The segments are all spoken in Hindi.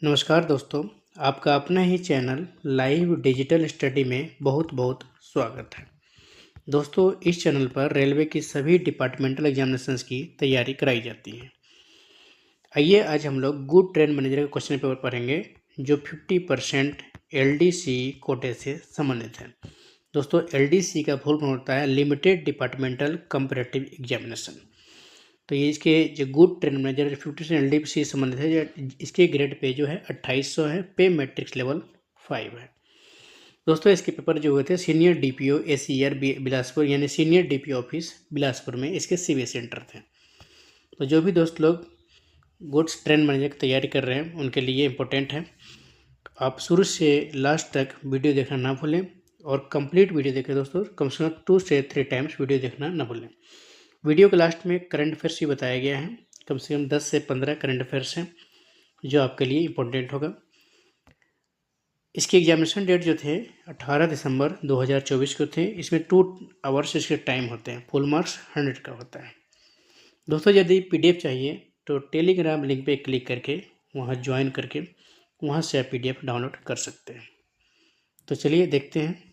नमस्कार दोस्तों, आपका अपना ही चैनल लाइव डिजिटल स्टडी में बहुत बहुत स्वागत है। दोस्तों, इस चैनल पर रेलवे की सभी डिपार्टमेंटल एग्जामिनेशंस की तैयारी कराई जाती है। आइए आज हम लोग गुड ट्रेन मैनेजर का क्वेश्चन पेपर पढ़ेंगे जो 50% एलडीसी कोटे से संबंधित है। दोस्तों, एलडीसी का फुल फॉर्म होता है लिमिटेड डिपार्टमेंटल कंपैरेटिव एग्जामिनेशन। तो ये इसके जो गुड ट्रेन मैनेजर 50% एलडीसी से संबंधित है, इसके ग्रेड पे जो है 2800 है, पे मैट्रिक्स लेवल 5 है। दोस्तों, इसके पेपर जो हुए थे सीनियर डीपीओ एसीआर बिलासपुर यानी सीनियर डीपीओ ऑफिस बिलासपुर में इसके सीबीएस सेंटर थे। तो जो भी दोस्त लोग गुड्स ट्रेन मैनेजर की तैयारी कर रहे हैं उनके लिए इम्पोर्टेंट है। आप शुरू से लास्ट तक वीडियो देखना ना भूलें और कंप्लीट वीडियो देखें दोस्तों, कम से कम 2 से 3 टाइम्स वीडियो देखना ना भूलें। वीडियो के लास्ट में करंट अफेयर्स भी बताया गया है, कम से कम 10 से 15 करंट अफेयर्स हैं जो आपके लिए इम्पोर्टेंट होगा। इसके एग्जामिनेशन डेट जो थे 18 दिसंबर 2024 को थे। इसमें 2 आवर्स इसके टाइम होते हैं, फुल मार्क्स 100 का होता है। दोस्तों, यदि पीडीएफ चाहिए तो टेलीग्राम लिंक पे क्लिक करके वहाँ ज्वाइन करके वहाँ से आप पीडीएफ डाउनलोड कर सकते हैं। तो चलिए देखते हैं।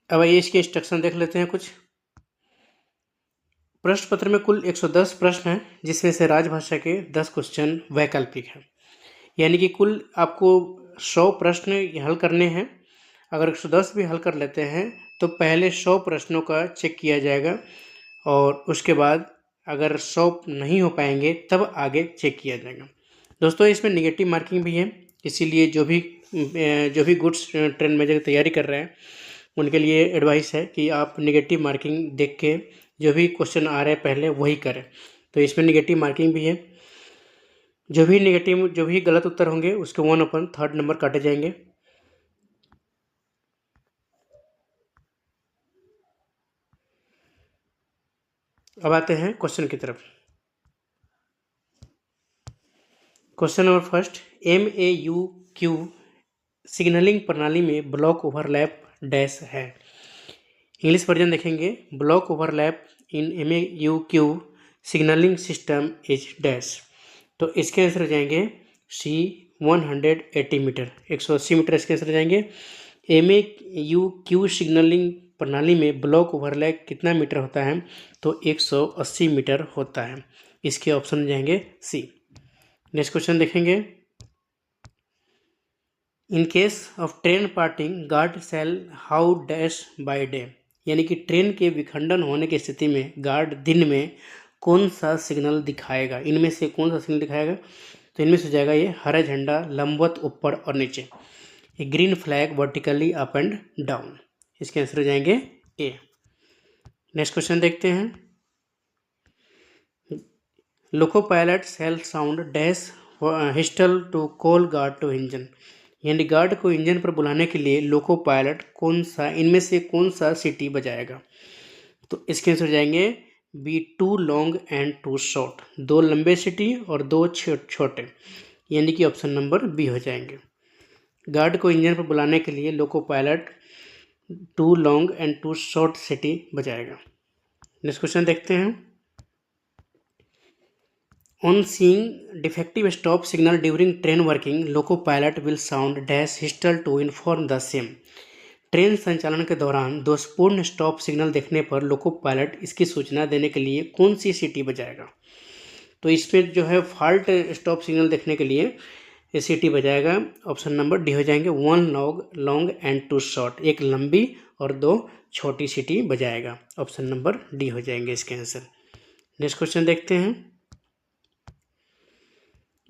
अब आइए इसके इंस्ट्रक्शन देख लेते हैं। कुछ प्रश्न पत्र में कुल 110 प्रश्न हैं, जिसमें से राजभाषा के 10 क्वेश्चन वैकल्पिक हैं। यानी कि कुल आपको 100 प्रश्न हल करने हैं। अगर 110 भी हल कर लेते हैं तो पहले 100 प्रश्नों का चेक किया जाएगा और उसके बाद अगर 100 नहीं हो पाएंगे तब आगे चेक किया जाएगा। दोस्तों, इसमें निगेटिव मार्किंग भी है, इसीलिए जो भी गुड्स ट्रेन मैनेजर की तैयारी कर रहे हैं उनके लिए एडवाइस है कि आप निगेटिव मार्किंग देख के जो भी क्वेश्चन आ रहे हैं पहले वही करें। तो इसमें निगेटिव मार्किंग भी है। जो भी गलत उत्तर होंगे उसके 1/3 नंबर काटे जाएंगे। अब आते हैं क्वेश्चन की तरफ। Question number first, MAUQ signalling प्रणाली में ब्लॉक ओवरलैप डैश है। इंग्लिश वर्जन देखेंगे, block overlap in MAUQ signalling system is dash. तो इसके आंसर हो जाएंगे C 180 मीटर, 180 मीटर इसके आंसर हो जाएंगे। MAUQ सिग्नलिंग प्रणाली में ब्लॉक ओवरलैप कितना मीटर होता है? तो 180 मीटर होता है। इसके ऑप्शन हो जाएंगे C। नेक्स्ट क्वेश्चन देखेंगे, in case of train parting guard shall show dash by day. यानी कि ट्रेन के विखंडन होने की स्थिति में गार्ड दिन में कौन सा सिग्नल दिखाएगा? इनमें से कौन सा सिग्नल दिखाएगा? तो इनमें से जाएगा ये हरा झंडा लंबवत ऊपर और नीचे, ये green flag vertically up and down. इसके आंसर हो जाएंगे ए। नेक्स्ट क्वेश्चन देखते हैं, loco pilot shall sound dash whistle to call guard to engine. यानी गार्ड को इंजन पर बुलाने के लिए लोको पायलट इनमें से कौन सा सिटी बजाएगा? तो इसके आंसर हो जाएंगे बी 2 लॉन्ग एंड 2 शॉर्ट, 2 लंबे सिटी और 2 छोटे, यानी कि ऑप्शन नंबर बी हो जाएंगे। गार्ड को इंजन पर बुलाने के लिए loco pilot 2 long and 2 short सिटी बजाएगा। नेक्स्ट क्वेश्चन देखते हैं, on seeing defective stop signal during train working loco pilot will sound dash whistle to inform the same. Train संचालन के दौरान दोषपूर्ण स्टॉप सिग्नल देखने पर लोको पायलट इसकी सूचना देने के लिए कौन सी सीटी बजाएगा? तो इसमें जो है फॉल्ट स्टॉप सिग्नल देखने के लिए ये सीटी बजाएगा। ऑप्शन नंबर डी हो जाएंगे 1 लॉन्ग एंड 2 शॉर्ट, एक लंबी और 2 छोटी सीटी बजाएगा। ऑप्शन नंबर डी हो जाएंगे इसके आंसर। नेक्स्ट क्वेश्चन देखते हैं,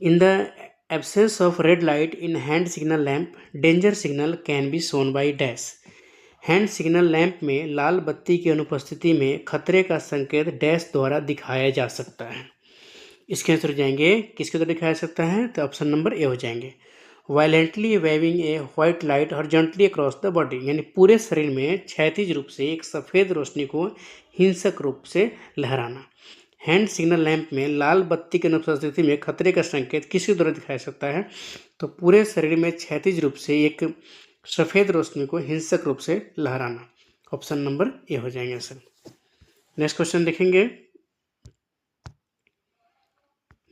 in the absence of red light in hand signal lamp danger signal can be shown by dash. Hand signal lamp में लाल बत्ती की अनुपस्थिति में खतरे का संकेत डैश द्वारा दिखाया जा सकता है। इसके आंसर हो जाएंगे किसके द्वारा दिखाया जा सकता है? तो ऑप्शन नंबर ए हो जाएंगे, violently waving a white light horizontally across the body. यानी पूरे शरीर में क्षैतिज रूप से एक सफ़ेद रोशनी को हिंसक रूप से लहराना। हैंड सिग्नल लैंप में लाल बत्ती की अनुपस्थिति में खतरे का संकेत किसके द्वारा दिखाया सकता है? तो पूरे शरीर में क्षैतिज रूप से एक सफ़ेद रोशनी को हिंसक रूप से लहराना। ऑप्शन नंबर ए हो जाएंगे सर। नेक्स्ट क्वेश्चन देखेंगे,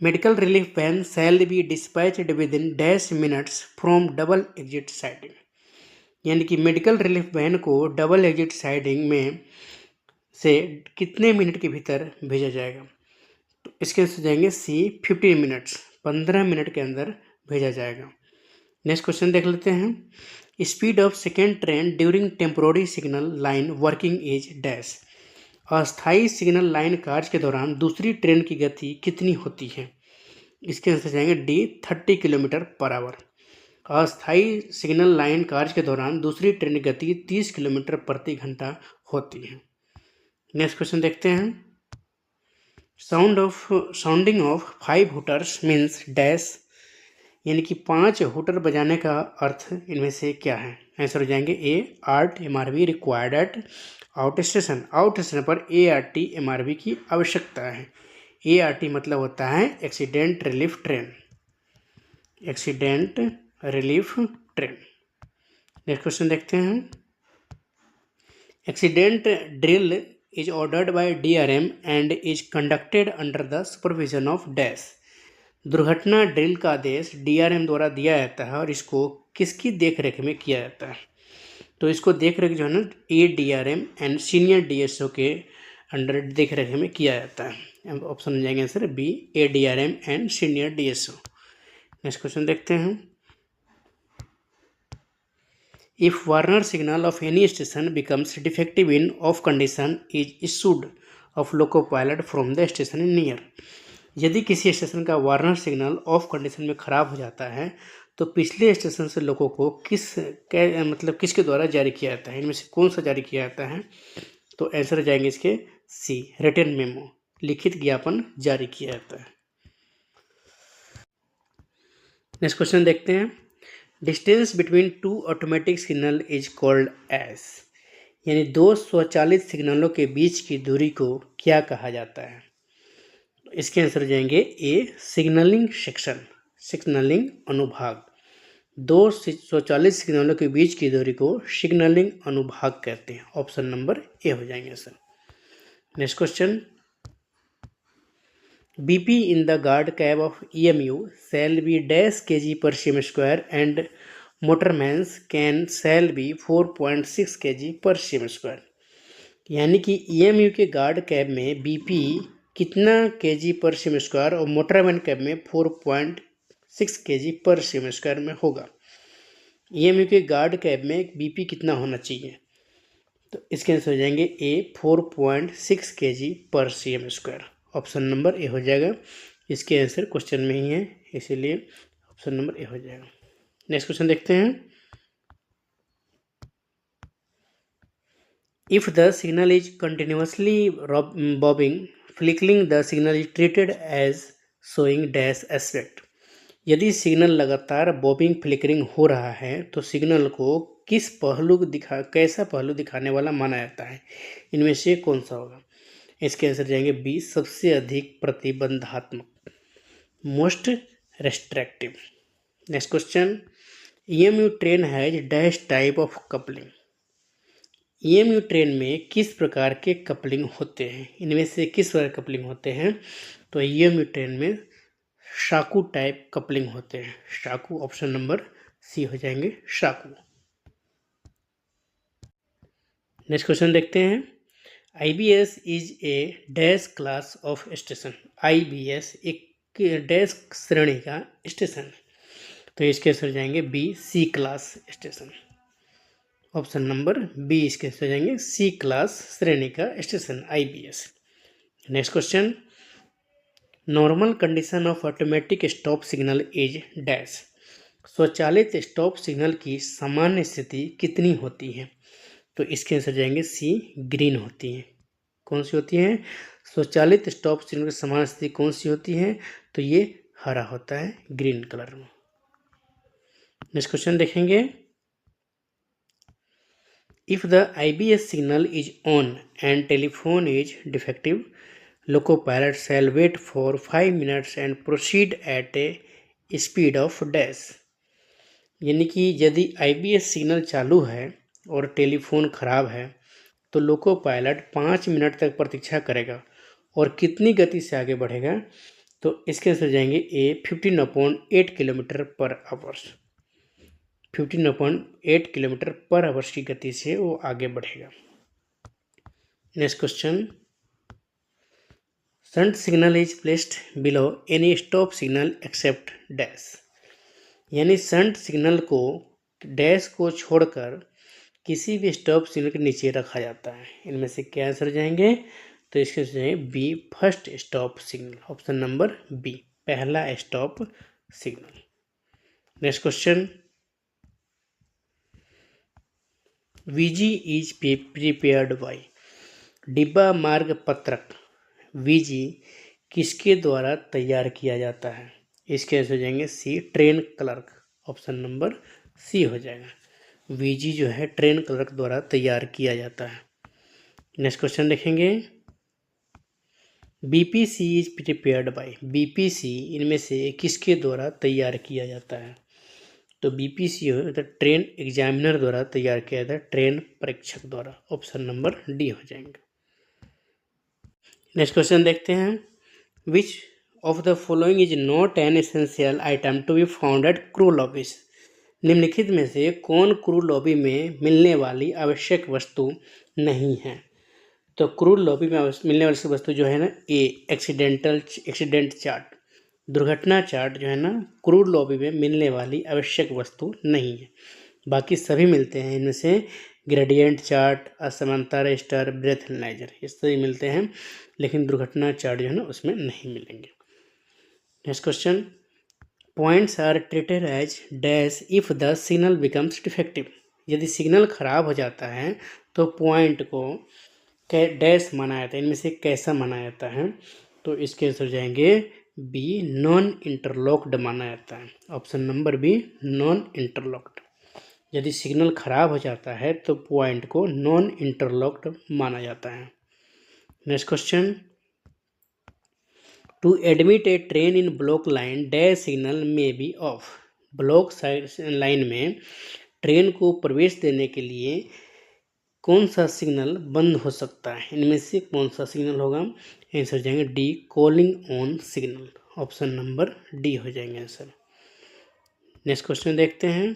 medical relief van shall be dispatched within dash minutes from double exit siding. यानी कि मेडिकल रिलीफ वैन को डबल एग्जिट साइडिंग में से कितने मिनट के भीतर भेजा जाएगा? तो इसके आंसर जाएंगे सी 15 मिनट्स, 15 मिनट के अंदर भेजा जाएगा। नेक्स्ट क्वेश्चन देख लेते हैं, speed of second train during temporary signal line working is dash. अस्थायी सिग्नल लाइन कार्य के दौरान दूसरी ट्रेन की गति कितनी होती है? इसके आंसर जाएंगे डी 30 किलोमीटर पर आवर। अस्थायी सिग्नल लाइन कार्य के दौरान दूसरी ट्रेन की गति 30 किलोमीटर प्रति घंटा होती है। नेक्स्ट क्वेश्चन देखते हैं, sounding of 5 hooters means dash. यानी कि 5 हुटर बजाने का अर्थ इनमें से क्या है? आंसर हो जाएंगे A ART MRV required at out station. Out station पर ART MRV की आवश्यकता है। ART मतलब होता है accident relief train, accident relief train. Next question देखते हैं, accident drill is ordered by DRM and is conducted under the supervision of dash. दुर्घटना ड्रिल का आदेश DRM द्वारा दिया जाता है और इसको किसकी देखरेख में किया जाता है? तो इसको देखरेख जो है ना ADRM एंड सीनियर DSO के अंडर देखरेख में किया जाता है। ऑप्शन हो जाएंगे answer B ADRM and senior DSO। Next question देखते हैं, If warning signal of any station becomes defective in off condition is issued of loco pilot from the station near। यदि किसी स्टेशन का वार्नर सिग्नल ऑफ कंडीशन में खराब हो जाता है तो पिछले स्टेशन से लोगों को किसके द्वारा जारी किया जाता है? इनमें से कौन सा जारी किया जाता है? तो आंसर जाएंगे इसके सी रिटन मेमो, लिखित ज्ञापन जारी किया जाता है। नेक्स्ट क्वेश्चन देखते हैं, distance between 2 automatic signal is called as. यानी 2 स्वचालित सिग्नलों के बीच की दूरी को क्या कहा जाता है? इसके आंसर हो जाएंगे ए सिग्नलिंग सेक्शन, सिग्नलिंग अनुभाग। 2 स्वचालित सिग्नलों के बीच की दूरी को सिग्नलिंग अनुभाग कहते हैं। ऑप्शन नंबर ए हो जाएंगे sir. Next question, BP in the guard cab of EMU shall be dash kg per cm² and motorman's can shall be 4.6 kg per cm²। यानी कि EMU के गार्ड कैब में BP कितना kg पर cm² और मोटरमैन कैब में 4.6 kg पर cm² में होगा। EMU के गार्ड कैब में BP कितना होना चाहिए? तो इसके आंसर हो जाएंगे ए 4.6 kg पर cm²। ऑप्शन नंबर ए हो जाएगा। इसके आंसर क्वेश्चन में ही है, इसीलिए ऑप्शन नंबर ए हो जाएगा। नेक्स्ट क्वेश्चन देखते हैं, if the signal is continuously bobbing flickering the signal is treated as showing dash aspect. यदि सिग्नल लगातार बॉबिंग फ्लिकरिंग हो रहा है तो सिग्नल को कैसा पहलू दिखाने वाला माना जाता है? इनमें से कौन सा होगा? इसके आंसर जाएंगे बी सबसे अधिक प्रतिबंधात्मक, most restrictive. Next question, EMU train has dash type of coupling. EMU train में किस प्रकार के कपलिंग होते हैं? इनमें से किस प्रकार कपलिंग होते हैं? तो EMU ट्रेन में शाकू टाइप कपलिंग होते हैं। शाकू, ऑप्शन नंबर सी हो जाएंगे शाकू। नेक्स्ट क्वेश्चन देखते हैं, IBS is a dash class of station. IBS एक डैश श्रेणी का स्टेशन, तो इसके आंसर जाएंगे B C class station. Option number B इसके आंसर जाएंगे सी क्लास श्रेणी का station IBS। Next question, normal condition of automatic stop signal is dash. स्वचालित स्टॉप सिग्नल की सामान्य स्थिति कितनी होती है? तो इसके आंसर जाएंगे सी ग्रीन होती है। कौन सी होती है? स्वचालित स्टॉप सिग्नल की सामान्य स्थिति कौन सी होती है? तो ये हरा होता है, ग्रीन कलर में। नेक्स्ट क्वेश्चन देखेंगे, if the IBS signal is on and telephone is defective loco pilot shall wait for 5 minutes and proceed at a speed of dash. यानी कि यदि IBS सिग्नल चालू है और टेलीफोन खराब है तो लोको पायलट 5 मिनट तक प्रतीक्षा करेगा और कितनी गति से आगे बढ़ेगा? तो इसके आंसर जाएंगे A 15/8 kilometre per hours. 15/8 kilometre per hours की गति से वो आगे बढ़ेगा। Next question, shunt signal is placed below any stop signal except dash. यानी शंट सिग्नल को डैश को छोड़कर किसी भी स्टॉप सिग्नल के नीचे रखा जाता है। इनमें से क्या आंसर जाएंगे? तो इसके आंसर जाएंगे B first stop signal, option number B पहला stop signal. Next question, VG is prepared by. डिब्बा मार्ग पत्रक वीजी किसके द्वारा तैयार किया जाता है? इसके आंसर जाएंगे C train clerk, option number C हो जाएगा। वीजी जो है ट्रेन क्लर्क द्वारा तैयार किया जाता है। नेक्स्ट क्वेश्चन देखेंगे, BPC is prepared bye. BPC इनमें से किसके द्वारा तैयार किया जाता है? तो बीपीसी होता है ट्रेन एग्जामिनर द्वारा तैयार किया जाता है, ट्रेन परीक्षक द्वारा, ऑप्शन नंबर डी हो जाएंगे। नेक्स्ट क्वेश्चन देखते हैं, which of the following is not an essential item to be found at crew lobbies. निम्नलिखित में से कौन क्रू लॉबी में मिलने वाली आवश्यक वस्तु नहीं है? तो क्रू लॉबी में मिलने वाली वस्तु जो है ना, ए एक्सीडेंट चार्ट, दुर्घटना चार्ट जो है ना, क्रू लॉबी में मिलने वाली आवश्यक वस्तु नहीं है। बाकी सभी मिलते हैं। इनमें से ग्रेडियंट चार्ट, असमानता रजिस्टर, ब्रेथ एनालाइजर, ये सभी मिलते हैं, लेकिन दुर्घटना चार्ट जो है ना उसमें नहीं मिलेंगे। Next question, points are treated as dash if the signal becomes defective. यदि सिग्नल खराब हो जाता है तो पॉइंट को डैश माना जाता है। इनमें से कैसा माना जाता है? तो इसके आंसर जाएंगे बी नॉन इंटरलॉक्ड माना जाता है, option number B non interlocked. यदि सिग्नल खराब हो जाता है तो पॉइंट को नॉन इंटरलॉक्ड माना जाता है। Next question, to admit a train in block line dash signal में बी ऑफ। ब्लॉक लाइन में ट्रेन को प्रवेश देने के लिए कौन सा सिग्नल बंद हो सकता है? इनमें से कौन सा सिग्नल होगा? आंसर जाएंगे D calling on signal, option number D हो जाएंगे आंसर। नेक्स्ट क्वेश्चन देखते हैं,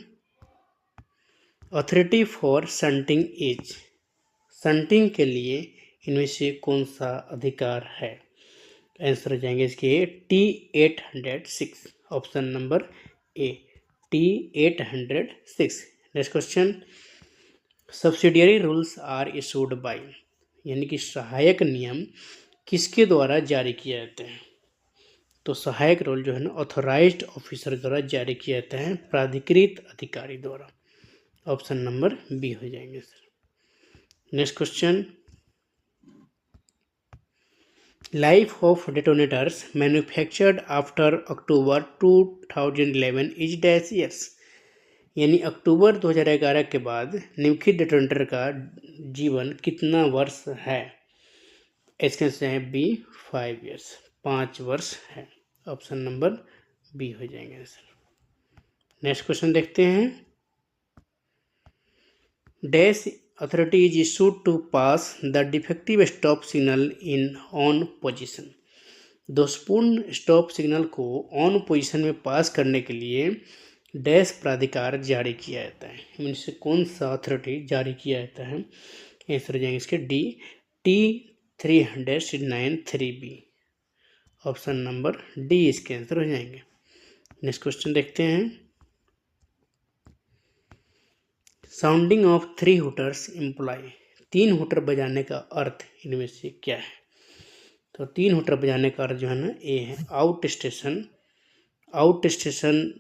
authority for shunting is. Shunting के लिए इनमें से कौन सा अधिकार है? आंसर जाएंगे इसके T806, option number A T806। Next question, subsidiary rules are issued by. यानी कि सहायक नियम किसके द्वारा जारी किए जाते हैं? तो सहायक रूल जो है ना ऑथोराइज्ड ऑफिसर द्वारा जारी किए जाते हैं, प्राधिकृत अधिकारी द्वारा, ऑप्शन नंबर बी हो जाएंगे sir. Next question, life of detonators manufactured after October 2011 is dash years. यानी अक्टूबर 2011 के बाद निम्नलिखित डेटोनेटर का जीवन कितना वर्ष है? इसके आंसर है बी 5 ईयर्स, 5 वर्ष है, ऑप्शन नंबर बी हो जाएंगे सर। नेक्स्ट क्वेश्चन देखते हैं, dash authority is issued to pass the defective stop signal in on position। दोषपूर्ण स्टॉप सिग्नल को ऑन पोजीशन में पास करने के लिए डैश प्राधिकार जारी किया जाता है। इनमें से कौन सा अथॉरिटी जारी किया जाता है? आंसर हो जाएंगे इसके D T309(3)B, option number D इसके आंसर हो जाएंगे। नेक्स्ट क्वेश्चन देखते हैं, sounding of 3 hooters imply. 3 hooter बजाने का अर्थ इनमें से क्या है? तो 3 हुटर बजाने का अर्थ जो है ना ए है आउट स्टेशन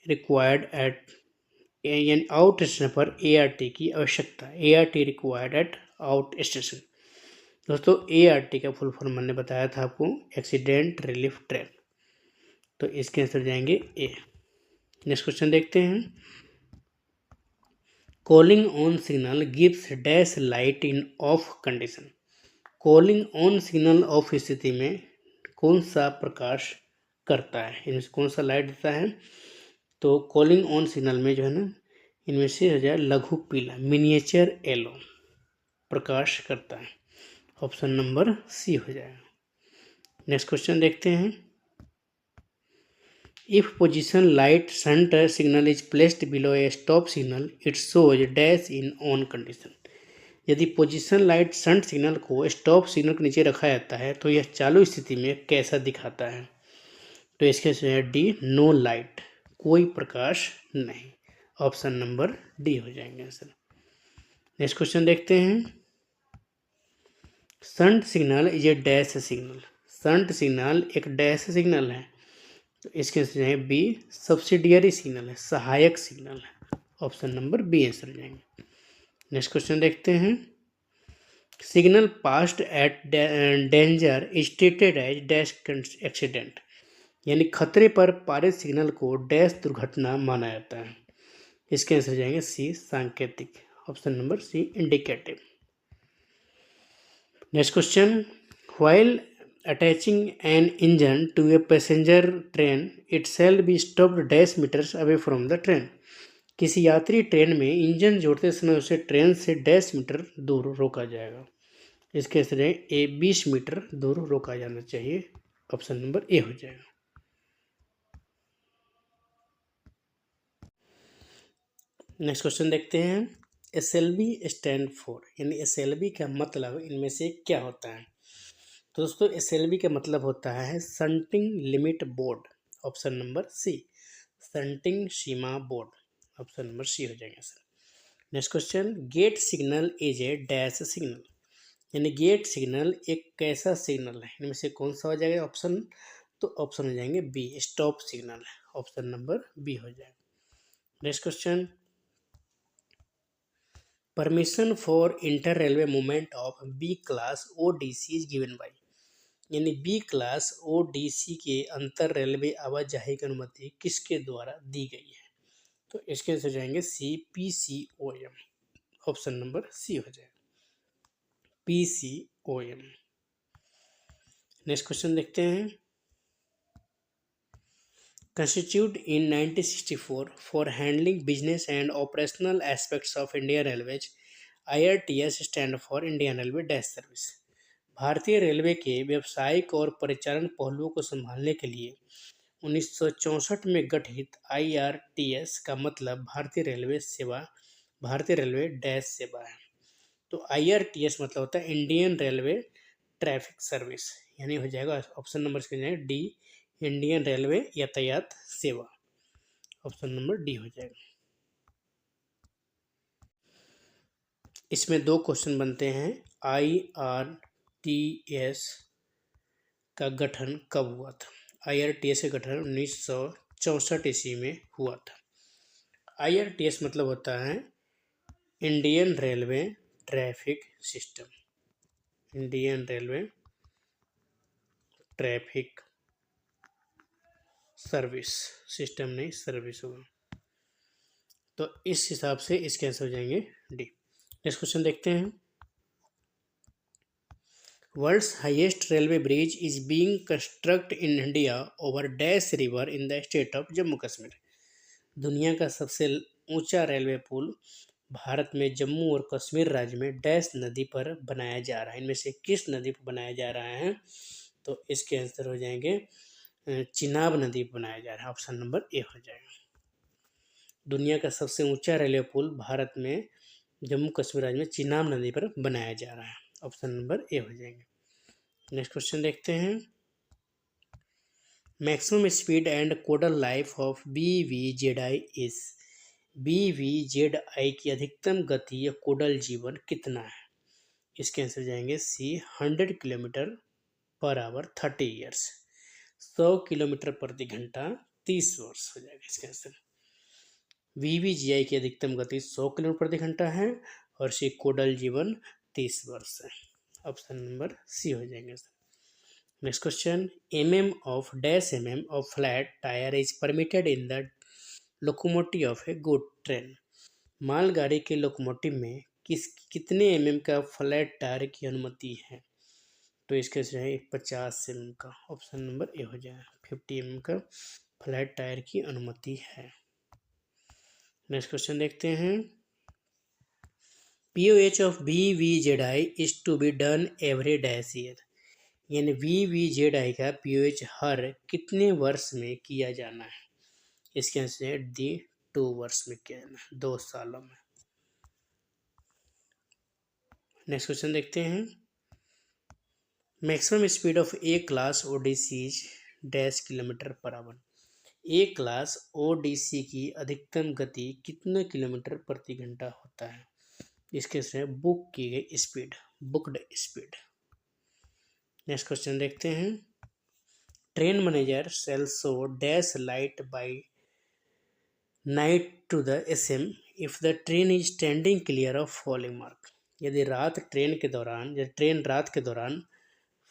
रिक्वायर्ड एट, यानी आउट स्टेशन पर ART की आवश्यकता, ART required at out station. दोस्तों ART का फुल फॉर्म मैंने बताया था आपको, एक्सीडेंट रिलीफ ट्रेन, तो इसके आंसर जाएंगे ए। नेक्स्ट क्वेश्चन देखते हैं, calling on signal gives dash light in of condition. Calling on signal of स्थिति में कौन सा प्रकाश करता है? इनमें से कौन सा लाइट देता है? तो कॉलिंग ऑन सिग्नल में जो है ना, इनमें से हो जाए लघु पीला, मिनिएचर येलो, प्रकाश करता है। ऑप्शन नंबर सी हो जाएगा। नेक्स्ट क्वेश्चन देखते हैं। If position light shunt signal is placed below A stop signal it shows dash in on condition. यदि पोजीशन लाइट शंट सिग्नल को स्टॉप सिग्नल के नीचे रखा जाता है तो यह चालू स्थिति में कैसा दिखाता है? तो इसके से डी, नो लाइट, कोई प्रकाश नहीं। ऑप्शन नंबर डी हो जाएंगे आंसर। नेक्स्ट क्वेश्चन देखते हैं। Shunt signal is a dash signal. Shunt signal एक डैश सिग्नल है, तो इसके आंसर बी, सब्सिडियरी सिग्नल है, सहायक सिग्नल है। ऑप्शन नंबर बी आंसर हो जाएंगे। नेक्स्ट क्वेश्चन देखते हैं। Signal passed at danger is treated as dash accident. यानी खतरे पर पारित सिग्नल को डैश दुर्घटना माना जाता है। इसके आंसर जाएंगे सी, सांकेतिक। Option number C, indicative. Next question. While attaching an engine to a passenger train it shall be stopped dash metres away from the train. किसी यात्री ट्रेन में इंजन जोड़ते समय उसे ट्रेन से डैश मीटर दूर रोका जाएगा। इसके आंसर है ए, 20 मीटर दूर रोका जाना चाहिए। ऑप्शन नंबर ए हो जाएगा। नेक्स्ट क्वेश्चन देखते हैं। एसएलबी स्टैंड फॉर, यानी एसएलबी का मतलब इनमें से क्या होता है? तो दोस्तों एसएलबी का मतलब होता है shunting limit board. Option number C, shunting सीमा बोर्ड। ऑप्शन नंबर सी हो जाएगा sir. Next question. Gate signal is a dash signal. यानी गेट सिग्नल एक कैसा सिग्नल है? इनमें से कौन सा हो जाएगा ऑप्शन? तो ऑप्शन हो जाएंगे बी, स्टॉप सिग्नल है। ऑप्शन नंबर बी हो जाएगा। Next question. Permission for inter railway movement of B class ODC is given by. यानी बी क्लास ओडीसी के अंतर रेलवे आवाजाही की अनुमति किसके द्वारा दी गई है? तो इसके आंसर जाएंगे सी, पीसीओएम। ऑप्शन नंबर सी हो जाएगा, पीसीओएम। नेक्स्ट क्वेश्चन देखते हैं। Constituted in 1964 for handling business and operational aspects of Indian Railways, IRTS stand for Indian Railway Dash Service। भारतीय रेलवे के व्यावसायिक और परिचालन पहलुओं को संभालने के लिए 1964 में गठित IRTS का मतलब भारतीय रेलवे डैश सेवा है। तो IRTS मतलब होता है इंडियन रेलवे ट्रैफिक सर्विस, यानी हो जाएगा ऑप्शन नंबर इसके डी, इंडियन रेलवे यातायात सेवा। ऑप्शन नंबर डी हो जाएगा। इसमें दो क्वेश्चन बनते हैं। IRTS का गठन कब हुआ था? IRTS का गठन 1964 ईस्वी में हुआ था। IRTS मतलब होता है Indian railway traffic system. Indian railway traffic service, system नहीं सर्विस होगा। तो इस हिसाब से इसके आंसर हो जाएंगे डी। नेक्स्ट क्वेश्चन देखते हैं। World's highest railway bridge is being construct in India over dash river in the state of Jammu Kashmir. दुनिया का सबसे ऊंचा रेलवे पुल भारत में जम्मू और कश्मीर राज्य में डैश नदी पर बनाया जा रहा है। इनमें से किस नदी पर बनाया जा रहा है? तो इसके आंसर हो जाएंगे चिनाब नदी पर बनाया जा रहा है। ऑप्शन नंबर ए हो जाएगा। दुनिया का सबसे ऊंचा रेलवे पुल भारत में जम्मू कश्मीर राज्य में चिनाब नदी पर बनाया जा रहा है। ऑप्शन नंबर ए हो जाएंगे। नेक्स्ट क्वेश्चन देखते हैं। Maximum speed and codal life of BVZI is. BVZI की अधिकतम गति या कोडल जीवन कितना है? इसके आंसर जाएंगे सी, 100 kilometre per our 30 years. 100 kilometre प्रति घंटा 30 वर्ष हो जाएगा इसका आंसर। VVZI की अधिकतम गति 100 किलोमीटर प्रति घंटा है और इसकी कोडल जीवन 30 वर्ष है। ऑप्शन नंबर सी हो जाएंगे। Next question. mm of flat tyre is permitted in the locomotive of a good train. मालगाड़ी के लोकोमोटिव में कितने mm का फ्लैट टायर की अनुमति है? तो इसके से 50 mm का। ऑप्शन नंबर ए हो जाएगा, 50 mm का फ्लैट टायर की अनुमति है। नेक्स्ट क्वेश्चन देखते हैं। POH of VVZI is to be done every dash year, यानी VVZI का POH हर कितने वर्ष में किया जाना है? इसके आंसर है डी, 2 वर्ष में किया जाना है, 2 सालों में। नेक्स्ट क्वेश्चन देखते हैं। Maximum speed of A class ODC dash kilometre per hour. A class ODC की अधिकतम गति कितने किलोमीटर प्रति घंटा होता है? इसके से बुक की गई speed, booked speed. Next question देखते हैं। Train manager shall show dash light by night to the SM if the train is standing clear of fouling mark. यदि ट्रेन रात के दौरान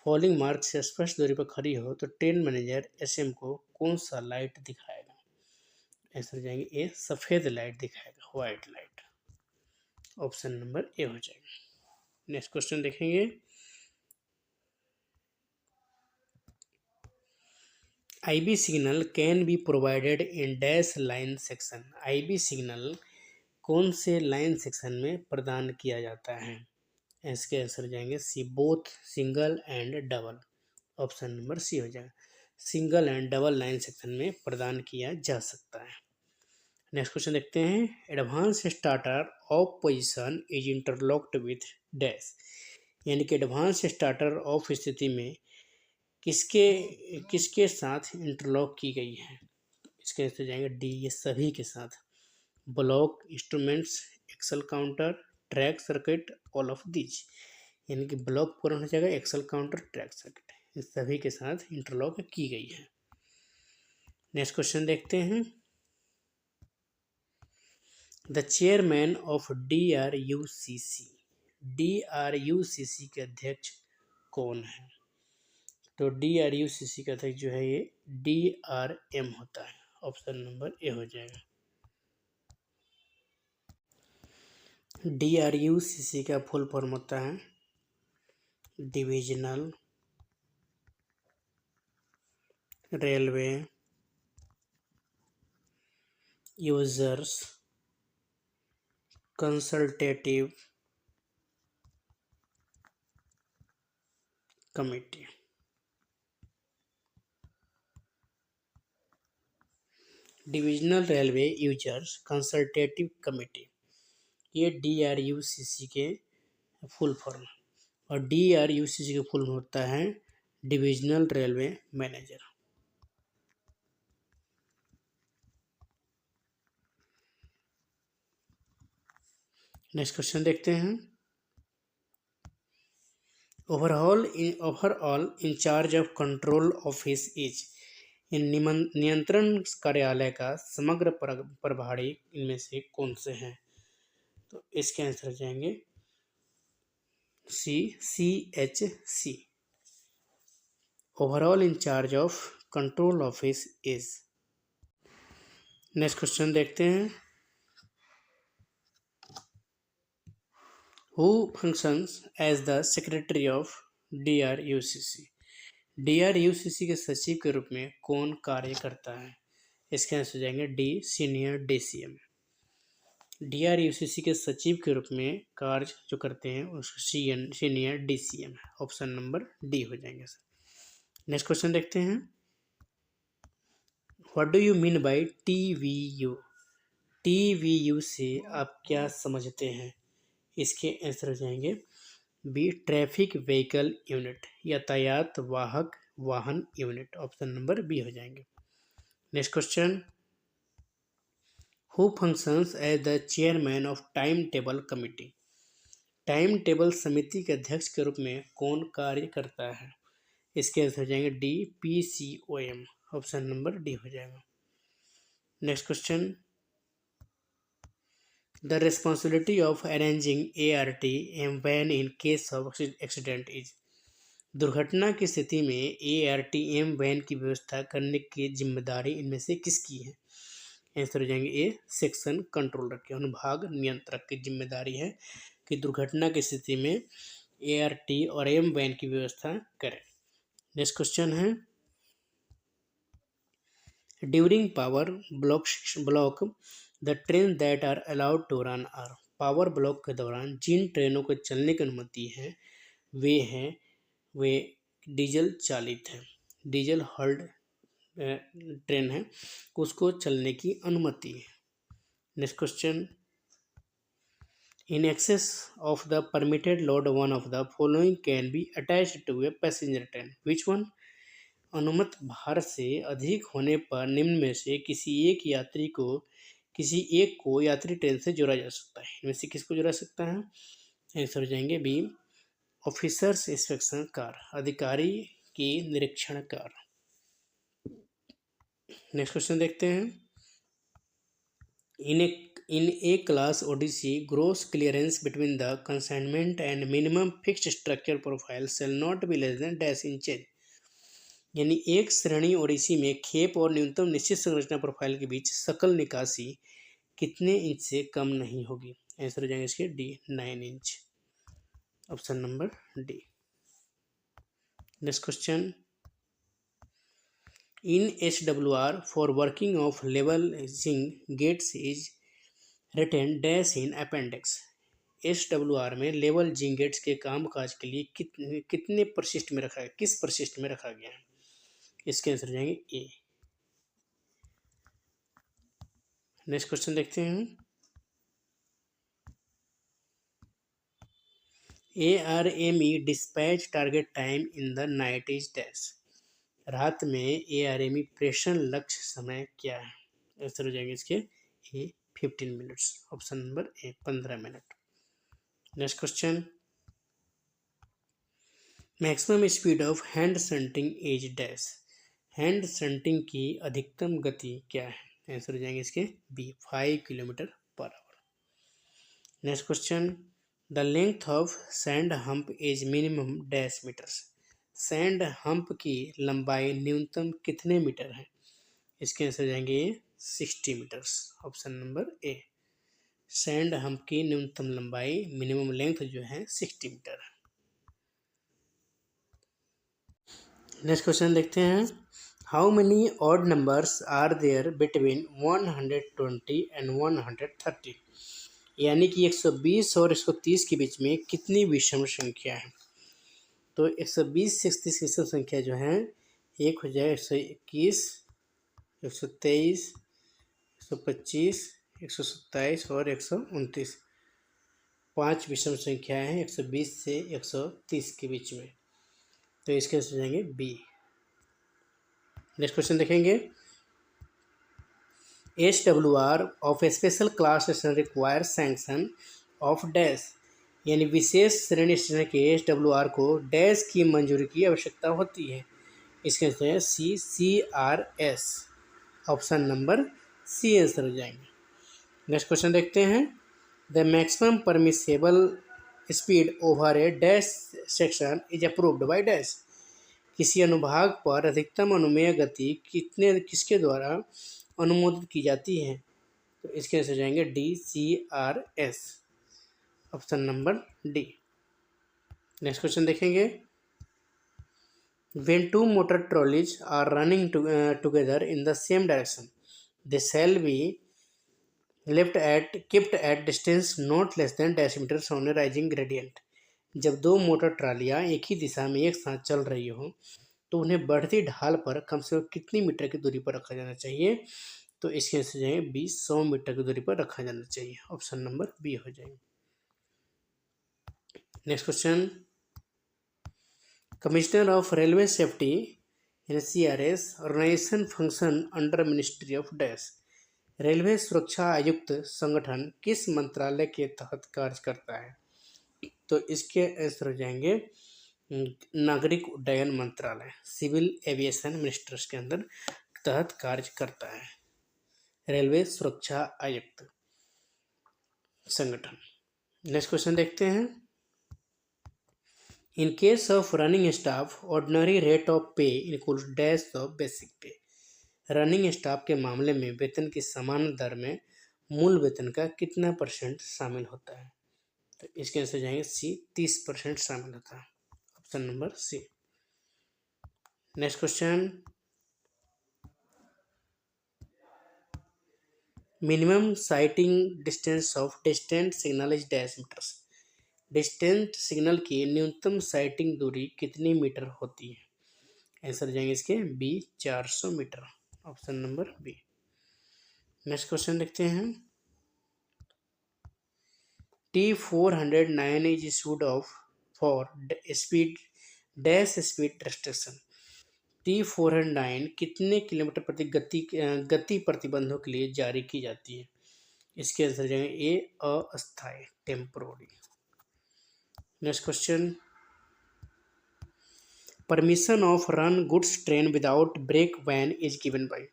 फॉलिंग मार्क से स्पष्ट दूरी पर खड़ी हो तो ट्रेन मैनेजर एसएम को कौन सा लाइट दिखाएगा? आंसर जाएंगे ए, सफ़ेद लाइट दिखाएगा, white light. Option number A हो जाएगा। नेक्स्ट क्वेश्चन देखेंगे। IB signal can be provided in dash line section. IB signal कौन से लाइन सेक्शन में प्रदान किया जाता है? इसके आंसर जाएंगे C, both single and double. Option number C हो जाएगा, single and double line section में प्रदान किया जा सकता है। नेक्स्ट क्वेश्चन देखते हैं। Advance starter of position is interlocked with dash, यानी कि एडवांस स्टार्टर ऑफ स्थिति में किसके किसके साथ इंटरलॉक की गई है? इसके आंसर जाएंगे डी, ये सभी के साथ। Block, instruments, axle counter, track circuit, all of these, यानी कि ब्लॉक पूर्ण हो जाएगा, एक्सेल काउंटर, ट्रैक सर्किट, इन सभी के साथ इंटरलॉक की गई है। नेक्स्ट क्वेश्चन देखते हैं। The chairman of DRUCC, DRUCC के अध्यक्ष कौन है? तो DRUCC का अध्यक्ष जो है ये DRM होता है। ऑप्शन नंबर ए हो जाएगा। DRUCC का फुल फॉर्म होता है divisional railway users consultative committee. Divisional railway users consultative committee, ये DRUCC के फुल फॉर्म, और DRUCC का फुल होता है divisional railway manager. Next question देखते हैं। Overall incharge of control office is, नियंत्रण कार्यालय का समग्र प्रभारी इनमें से कौन से हैं? तो इसके आंसर जाएंगे C, CHC। Overall incharge of control office is. Next question देखते हैं। Who functions as the secretary of DRUCC, DRUCC के सचिव के रूप में कौन कार्य करता है? इसके आंसर जाएंगे डी, सीनियर DCM। DRUCC के सचिव के रूप में कार्य जो करते हैं उसको सीनियर DCM है। ऑप्शन नंबर डी हो जाएंगे सर। नेक्स्ट क्वेश्चन देखते हैं। What do you mean by TVU, TVU से आप क्या समझते हैं? इसके आंसर हो जाएंगे बी, ट्रैफिक व्हीकल यूनिट, यातायात वाहक वाहन यूनिट। ऑप्शन नंबर बी हो जाएंगे। Next question. Who functions as the chairman of time table committee, time table समिति के अध्यक्ष के रूप में कौन कार्य करता है? इसके आंसर हो जाएंगे D, PCOM। Option number D हो जाएगा। Next question. The responsibility of arranging ARTM van in case of accident is, दुर्घटना की स्थिति में ARTM वैन की व्यवस्था करने की जिम्मेदारी इनमें से किसकी है? आंसर हो जाएंगे ए, सेक्शन कंट्रोलर के, अनुभाग नियंत्रक की जिम्मेदारी है कि दुर्घटना की स्थिति में ART और M वैन की व्यवस्था करें। नेक्स्ट क्वेश्चन है। During power block the train that are allowed to run are power block के दौरान जिन ट्रेनों को चलने की अनुमति है वे डीजल चालित हैं। डीजल हल्ड ट्रेन है, उसको चलने की अनुमति है। Next question, in excess of the permitted load one of the following can be attached to a passenger train, which one? अनुमत भार से अधिक होने पर निम्न में से किसी एक को यात्री ट्रेन से जोड़ा जा सकता है। इनमें से किसको जोड़ा सकता है? आंसर हो जाएंगे बी, ऑफिसर्स इंस्पेक्शन कार, अधिकारी की निरीक्षण कार। नेक्स्ट क्वेश्चन देखते हैं, in a class Odyssey, gross clearance between the consignment and minimum fixed structure profile shall not be less than dash inches। यानी एक श्रेणी ओडिसी में खेप और न्यूनतम निश्चित संरचना प्रोफाइल के बीच सकल निकासी कितने इंच से कम नहीं होगी? आंसर हो जाएंगे इसके D, 9 inch. Option number D. Next question, in HWR for working of leveling gates is written dash in appendix। HWR में लेवल जिंग गेट्स के कामकाज के लिए कितने परिशिष्ट में रखा है, किस परिशिष्ट में रखा गया है? इसके आंसर जाएंगे ए। नेक्स्ट क्वेश्चन देखते हैं, ARME dispatch target time in the night is dash. रात में ARME प्रेषण लक्ष्य समय क्या है? आंसर हो जाएंगे इसके A, 15 minutes. Option number A, 15 minute. Next question, maximum speed of hand shunting is dash. Hand shunting की अधिकतम गति क्या है? आंसर हो जाएंगे इसके B, 5 kilometre per hour. Next question, the length of sand hump is minimum dash metres. Sand hump की लंबाई न्यूनतम कितने मीटर है? इसके आंसर जाएंगे 60 metres. Option number A, sand hump की न्यूनतम लंबाई मिनिमम लेंथ जो है 60 मीटर है। नेक्स्ट क्वेश्चन देखते हैं, how many odd numbers are there between 120 and 130। यानी कि 120 और 130 के बीच में कितनी विषम संख्या है? तो 120 से 130 की विषम संख्या जो है, एक हो जाए 121, 123, 125, 127 और 129। 5 विषम संख्या है 120 से 130 के बीच में, तो इसके आंसर जाएंगे बी। नेक्स्ट क्वेश्चन देखेंगे, HWR of A special class station require sanction of dash. यानी विशेष श्रेणी स्टेशन के HWR को डैश की मंजूरी की आवश्यकता होती है। इसके आंसर है CCRS। Option number C answer हो जाएंगे। नेक्स्ट क्वेश्चन देखते हैं, the maximum permissible speed over a dash section is approved by dash. किसी अनुभाग पर अधिकतम अनुमेय गति किसके द्वारा अनुमोदित की जाती है? तो इसके आंसर जाएंगे DCRS। Option number D. Next question देखेंगे, when two motor trolleys are running together in the same direction, they shall be kept at distance not less than dash meters on a rising gradient। जब दो मोटर ट्रालियाँ एक ही दिशा में एक साथ चल रही हो तो उन्हें बढ़ती ढाल पर कम से कम कितनी मीटर की दूरी पर रखा जाना चाहिए? तो इसके आंसर जाएंगे बी, 100 मीटर की दूरी पर रखा जाना चाहिए। ऑप्शन नंबर बी हो जाएंगे। Next question, commissioner of railway safety CRS organisation function under ministry of dash. Railway सुरक्षा आयुक्त संगठन किस मंत्रालय के तहत कार्य करता है? तो इसके आंसर हो जाएंगे नागरिक उड्डयन मंत्रालय, सिविल एविएशन मिनिस्ट्रीज के अंदर तहत कार्य करता है रेलवे सुरक्षा आयुक्त संगठन। नेक्स्ट क्वेश्चन देखते हैं, in case of running staff ordinary rate of पे इंक्लूड्स डैश ऑफ बेसिक पे। रनिंग स्टाफ के मामले में वेतन की समान दर में मूल वेतन का कितना % शामिल होता है? तो इसके आंसर जाएंगे सी, 30% शामिल होता है। Option number C. Next question, minimum sighting distance of distant signal is dash metres. Distant signal की न्यूनतम साइटिंग दूरी कितनी मीटर होती है? आंसर जाएंगे इसके B 400 metre. Option number B. Next question देखते हैं। T409 is issued of for speed dash speed restriction. T409 कितने किलोमीटर प्रति गति प्रतिबंधों के लिए जारी की जाती है? इसके आंसर जाएंगे ए अस्थायी temporary. Next question. Permission of run goods train without brake van is given by.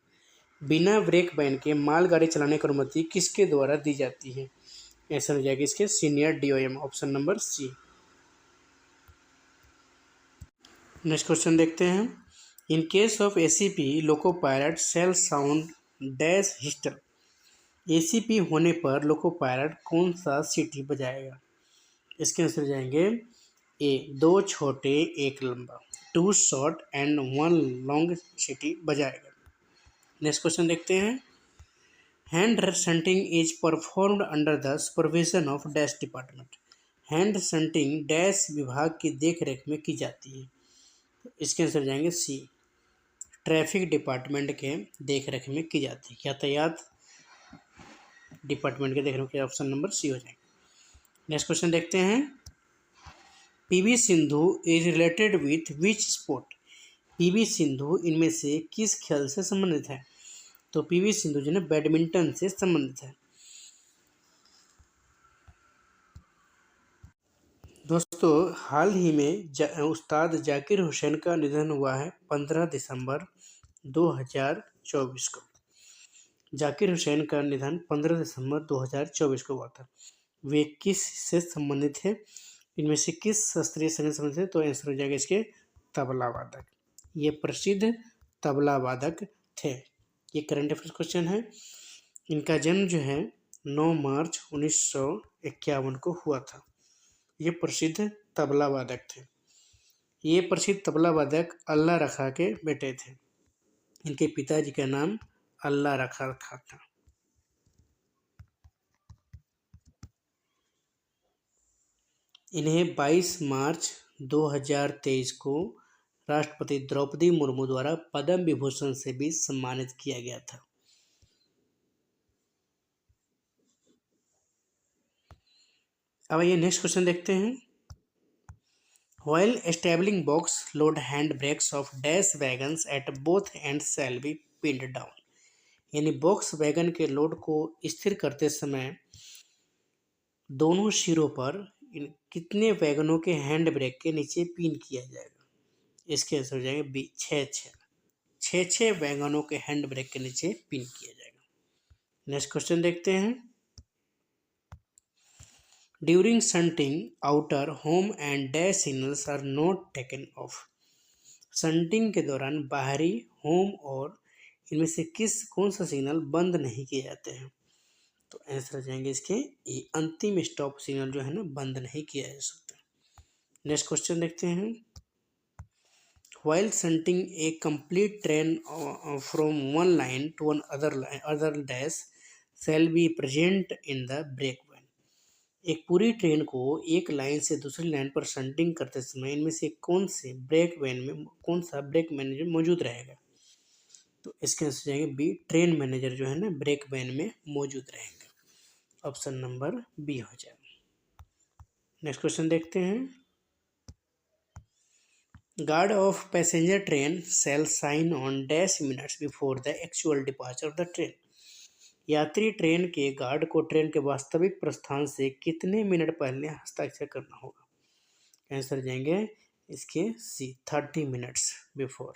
बिना ब्रेक वैन के मालगाड़ी चलाने की अनुमति किसके द्वारा दी जाती है? आंसर हो जाएगा इसके senior DOM. Option number C. Next question देखते हैं। In case of ACP loco pilot shall sound dash whistle. ACP होने पर लोको पायलट कौन सा सीटी बजाएगा? इसके आंसर जाएंगे ए 2 छोटे 1 लंबा, 2 शॉर्ट एंड 1 लॉन्ग सीटी बजाएगा। नेक्स्ट क्वेश्चन देखते हैं। Hand shunting is performed under the supervision of dash department. Hand shunting dash विभाग की देखरेख में की जाती है। इसके आंसर जाएंगे सी ट्रैफिक डिपार्टमेंट के देखरेख में की जाती है। यातायात डिपार्टमेंट के देखरेख में। ऑप्शन नंबर सी हो जाएंगे। नेक्स्ट क्वेश्चन देखते हैं। PV Sindhu is related with which sport. PV Sindhu इनमें से किस खेल से संबंधित है? तो पीवी सिंधु जो है बैडमिंटन से संबंधित है। दोस्तों हाल ही में उस्ताद जाकिर हुसैन का निधन हुआ है 15 दिसंबर 2024 को। जाकिर हुसैन का निधन 15 दिसंबर 2024 को हुआ था। वे किस से संबंधित है? इनमें से किस शास्त्रीय संगीत से संबंधित है? तो आंसर हो जाएगा इसके तबला वादक। ये प्रसिद्ध तबला वादक थे। ये करंट अफेयर्स क्वेश्चन है। इनका जन्म जो है 9 मार्च 1951 को हुआ था। ये प्रसिद्ध तबला वादक थे। ये प्रसिद्ध तबला वादक अल्लाह रखा के बेटे थे। इनके पिताजी का नाम अल्लाह रखा था। इन्हें 22 मार्च 2023 को राष्ट्रपति द्रौपदी मुर्मू द्वारा पद्म विभूषण से भी सम्मानित किया गया था। अब ये नेक्स्ट क्वेश्चन देखते हैं। While establishing box load hand brakes of dash wagons at both ends shall be pinned down। यानी बॉक्स वैगन के लोड को स्थिर करते समय दोनों सिरों पर कितने वैगनों के हैंड ब्रेक के नीचे पिन किया जाएगा? इसके आंसर हो जाएंगे बी 6 वैगनों के हैंड ब्रेक के नीचे पिन किया जाएगा। नेक्स्ट क्वेश्चन देखते हैं। During shunting outer home and dash signals are not taken off. Shunting के दौरान बाहरी होम और इनमें से कौन सा सिग्नल बंद नहीं किए जाते हैं? तो आंसर हो जाएंगे इसके ए अंतिम स्टॉप सिग्नल जो है ना बंद नहीं किया जा सकता। नेक्स्ट क्वेश्चन देखते हैं। While shunting a complete train from one line to other dash shall be present in the brake van। एक पूरी ट्रेन को एक लाइन से दूसरी लाइन पर शंटिंग करते समय इनमें से कौन सा ब्रेक मैनेजर मौजूद रहेगा? तो इसके आंसर जाएंगे बी ट्रेन मैनेजर जो है ना ब्रेक वैन में मौजूद रहेगा। ऑप्शन नंबर बी हो जाएगा। नेक्स्ट क्वेश्चन देखते हैं। Guard of passenger train shall sign on dash minutes before the actual departure of the train. यात्री ट्रेन के गार्ड को ट्रेन के वास्तविक प्रस्थान से कितने मिनट पहले हस्ताक्षर करना होगा? आंसर जाएंगे इसके C 30 minutes before.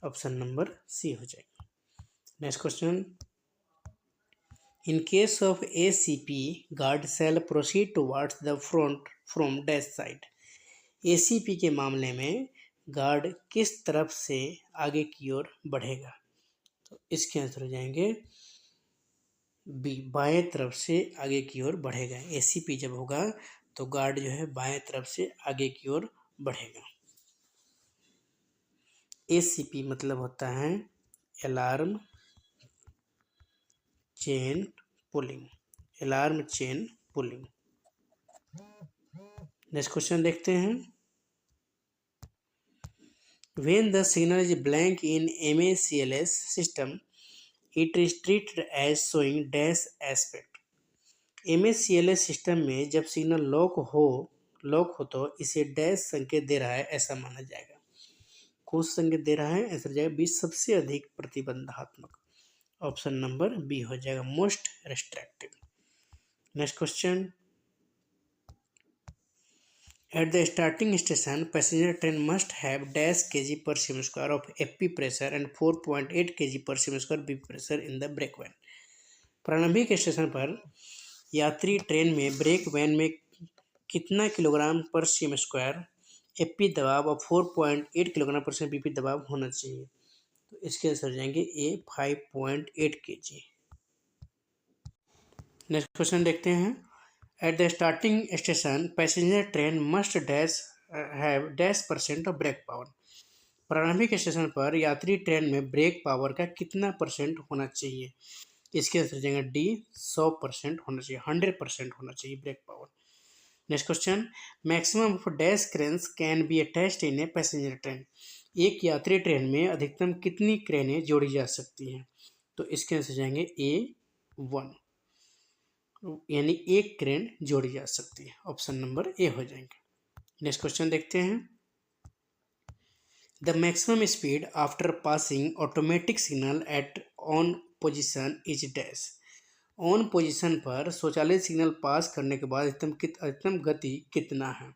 Option number C हो जाएगा। Next question. In case of ACP guard shall proceed towards the front from dash side. ACP के मामले में गार्ड किस तरफ से आगे की ओर बढ़ेगा? तो इसके आंसर हो जाएंगे बी बाएं तरफ से आगे की ओर बढ़ेगा। एसीपी जब होगा तो गार्ड जो है बाएं तरफ से आगे की ओर बढ़ेगा। एसीपी मतलब होता है alarm chain pulling, alarm chain pulling. Next question देखते हैं। When the signal is blank in MACLS system, it is treated as showing dash aspect. MACLS system में जब सिग्नल लॉक हो तो इसे डैश संकेत दे रहा है ऐसा माना जाएगा। कौन सा संकेत दे रहा है? ऐसा जाएगा बी, सबसे अधिक प्रतिबंधात्मक। ऑप्शन नंबर बी हो जाएगा, most restrictive. Next question. At the starting station, passenger train must have dash kg per cm square of FP pressure and 4.8 kg per cm square BP pressure in the brake van. प्रारंभिक स्टेशन पर यात्री ट्रेन में ब्रेक वैन में कितना किलोग्राम पर सीएम स्क्वायर एफपी दबाव और 4.8 किलोग्राम पर बीपी दबाव होना चाहिए? तो इसके आंसर जाएंगे ए, 5.8 kg। नेक्स्ट क्वेश्चन देखते हैं। At the starting station, passenger train must have dash% of brake power. प्रारंभिक स्टेशन पर यात्री ट्रेन में ब्रेक पावर का कितना परसेंट होना चाहिए? इसके आंसर जाएंगे डी, 100% होना चाहिए, 100% होना चाहिए brake power. Next question. Maximum of dash cranes can be attached in a passenger train. एक यात्री ट्रेन में अधिकतम कितनी क्रेनें जोड़ी जा सकती हैं? तो इसके आंसर जाएंगे ए, 1, यानी एक क्रेन जोड़ी जा सकती है। ऑप्शन नंबर ए हो जाएंगे। नेक्स्ट क्वेश्चन देखते हैं। The maximum speed after passing automatic signal eight on position is dash. On position पर स्वचालित सिग्नल पास करने के बाद अधिकतम गति कितना है?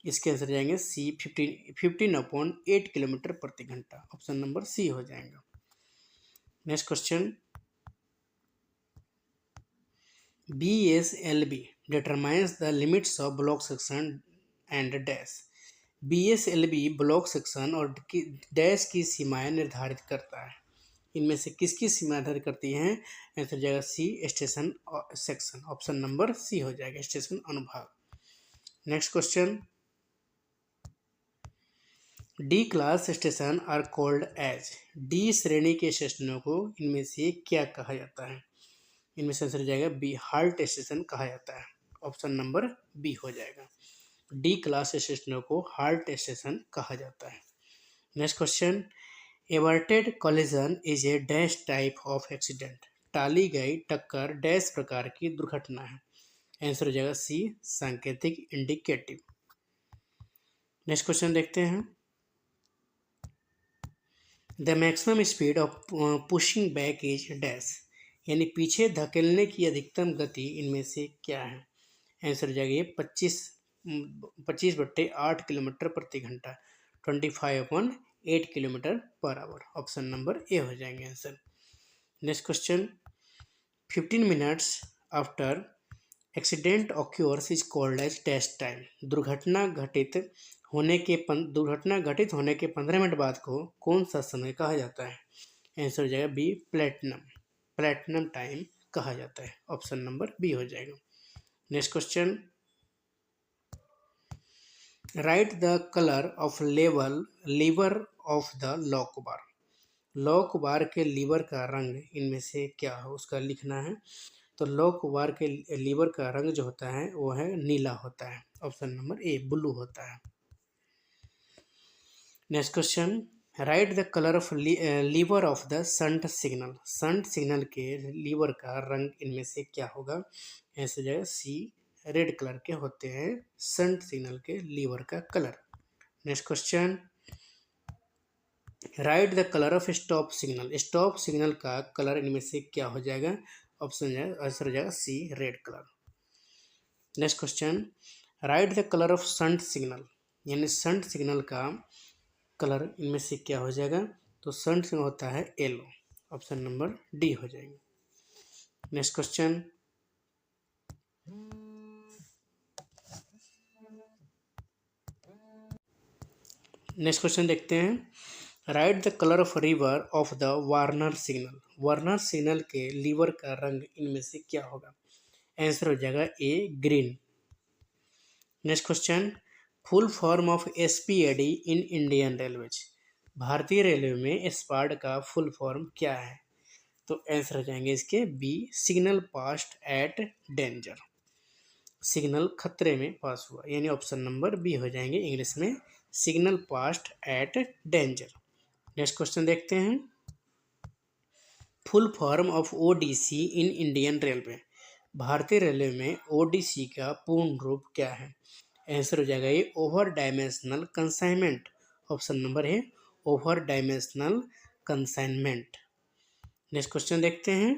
इसके आंसर जाएंगे सी, 15/8 किलोमीटर प्रति घंटा। ऑप्शन नंबर सी हो जाएगा। Next question. BSLB determines the limits of block section and dash. BSLB block section और डैश की सीमाएं निर्धारित करता है। इनमें से किसकी सीमा निर्धारित करती हैं? आंसर जाएगा C, station section. Option number C हो जाएगा, स्टेशन अनुभाग। Next question. D class station are called as. D श्रेणी के स्टेशनों को इनमें से क्या कहा जाता है? इनमें से आंसर जाएगा बी, हाल्ट स्टेशन कहा जाता है। ऑप्शन नंबर बी हो जाएगा। डी क्लास स्टेशनों को हाल्ट स्टेशन कहा जाता है। Next question. Averted collision is a dash type of accident. टाली गई टक्कर डैश प्रकार की दुर्घटना है। आंसर हो जाएगा सी, सांकेतिक इंडिकेटिव। नेक्स्ट क्वेश्चन देखते हैं। The maximum speed of pushing back is dash. यानी पीछे धकेलने की अधिकतम गति इनमें से क्या है? आंसर जाएगा 25/8 किलोमीटर प्रति घंटा, 25/8 kilometre per our. Option number A हो जाएंगे answer. Next question. 15 minutes after accident occurs is called as dash time. दुर्घटना घटित होने के 15 मिनट बाद को कौन सा समय कहा जाता है? आंसर हो जाएगा बी, प्लेटिनम टाइम कहा जाता है। ऑप्शन नंबर बी हो जाएगा। Next question. Write the colour of lever of the lock bar. Lock bar के लीवर का रंग इनमें से क्या है उसका लिखना है। तो लॉक बार के लीवर का रंग जो होता है वो है नीला होता है। ऑप्शन नंबर ए, ब्लू होता है। Next question. Write the colour of lever of the shunt signal. Shunt signal के लीवर का रंग इनमें से क्या होगा? ऐसे जाएगा सी, रेड कलर के होते हैं शंट सिग्नल के लीवर का colour. Next question. Write the colour of stop signal. Stop signal का कलर इनमें से क्या हो जाएगा? ऑप्शन आंसर हो जाएगा C, red colour. Next question. Write the colour of shunt signal. यानी शंट सिग्नल का कलर इनमें से क्या हो जाएगा? तो शंट सिग्नल होता है येलो। ऑप्शन नंबर डी हो जाएगा। Next question. नेक्स्ट क्वेश्चन देखते हैं। Write the colour of lever of the warner signal. Warner signal के लीवर का रंग इनमें से क्या होगा? आंसर हो जाएगा A, green. Next question. Full form of SPAD in Indian railways. भारतीय रेलवे में स्पाड का फुल फॉर्म क्या है? तो आंसर हो जाएंगे इसके B, signal passed at danger. Signal खतरे में पास हुआ, यानी ऑप्शन नंबर बी हो जाएंगे इंग्लिश में, signal passed at danger. Next question देखते हैं। Full form of ODC in Indian railway. भारतीय रेलवे में ओडीसी का पूर्ण रूप क्या है? आंसर हो जाएगा ये over dimensional consignment. Option number है over dimensional consignment. Next question देखते हैं।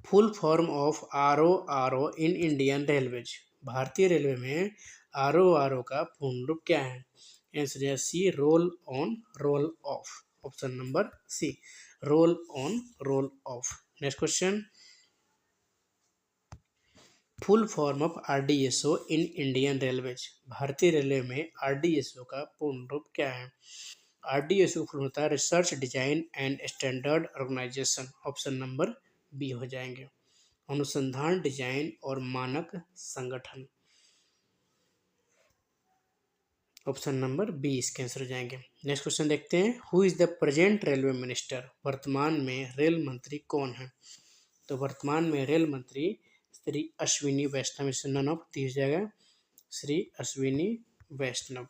Full form of RO in Indian railways. भारतीय रेलवे में आरओ का पूर्ण रूप क्या है? आंसर है C, roll on roll off. Option number C, roll on roll off. Next question. Full form of RDSO in Indian railways. भारतीय रेलवे में आरडीएसओ का पूर्ण रूप क्या है? आरडीएसओ पूर्ण होता है research design and standard organisation. Option number B हो जाएंगे, अनुसंधान डिजाइन और मानक संगठन। ऑप्शन नंबर बी इसके आंसर हो जाएंगे। नेक्स्ट क्वेश्चन देखते हैं। Who is the present railway minister. वर्तमान में रेल मंत्री कौन है? तो वर्तमान में रेल मंत्री श्री अश्विनी वैष्णव। इससे नन ऑफ दी हो जाएगा श्री अश्विनी वैष्णव।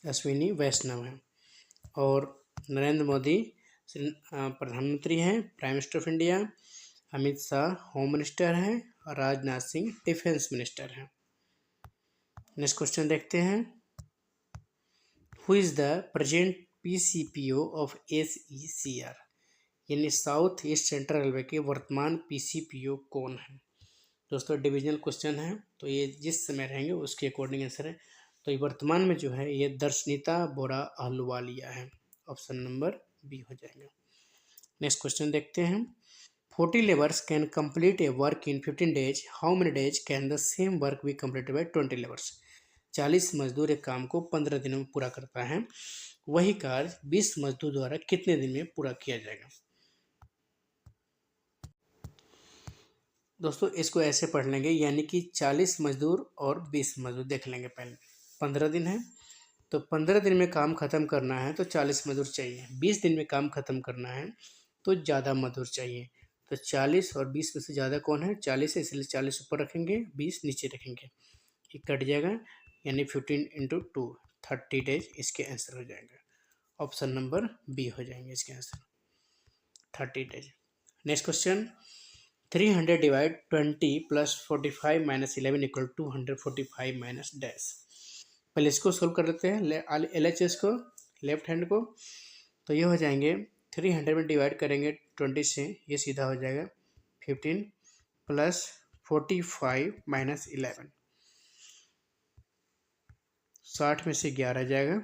अश्विनी वैष्णव है। और नरेंद्र मोदी प्रधानमंत्री हैं, prime minister of India. Amit Shah home minister हैं और राजनाथ सिंह डिफेंस मिनिस्टर हैं। नेक्स्ट क्वेश्चन देखते हैं। Who is the present PCPO of SECR. यानी साउथ ईस्ट सेंट्रल रेलवे के वर्तमान पीसीपीओ कौन है? दोस्तों डिविजनल क्वेश्चन है, तो ये जिस समय रहेंगे उसके अकॉर्डिंग आंसर है। तो ये वर्तमान में जो है ये दर्शनीता बोरा अहलुवालिया है। ऑप्शन नंबर बी हो जाएगा। नेक्स्ट क्वेश्चन देखते हैं। 40 labours can complete A work in 15 days. How many days can the same work be completed by 20 labours. 40 मजदूर एक काम को 15 दिनों में पूरा करता है, वही कार्य 20 मजदूर द्वारा कितने दिन में पूरा किया जाएगा? दोस्तों इसको ऐसे पढ़ लेंगे, यानी कि 40 मजदूर और 20 मजदूर देख लेंगे। पहले 15 दिन है, तो 15 दिन में काम खत्म करना है तो 40 मजदूर चाहिए। 20 दिन में काम खत्म करना है तो ज़्यादा मजदूर चाहिए। तो 40 और 20 में से ज़्यादा कौन है? 40 है, इसलिए 40 ऊपर रखेंगे, 20 नीचे रखेंगे, ये कट जाएगा, यानी 15 इंटू 2 30 डेज इसके आंसर हो जाएंगे। ऑप्शन नंबर बी हो जाएंगे इसके answer 30 days. Next question. 300 divide 20 plus 45 minus 11 equal 245 minus dash. पहले इसको सोल्व कर लेते हैं, LHS को, लेफ्ट हैंड को। तो ये हो जाएंगे 300 में डिवाइड करेंगे 20 से, ये सीधा हो जाएगा 15 प्लस 45 माइनस 11, 60 में से 11 जाएगा,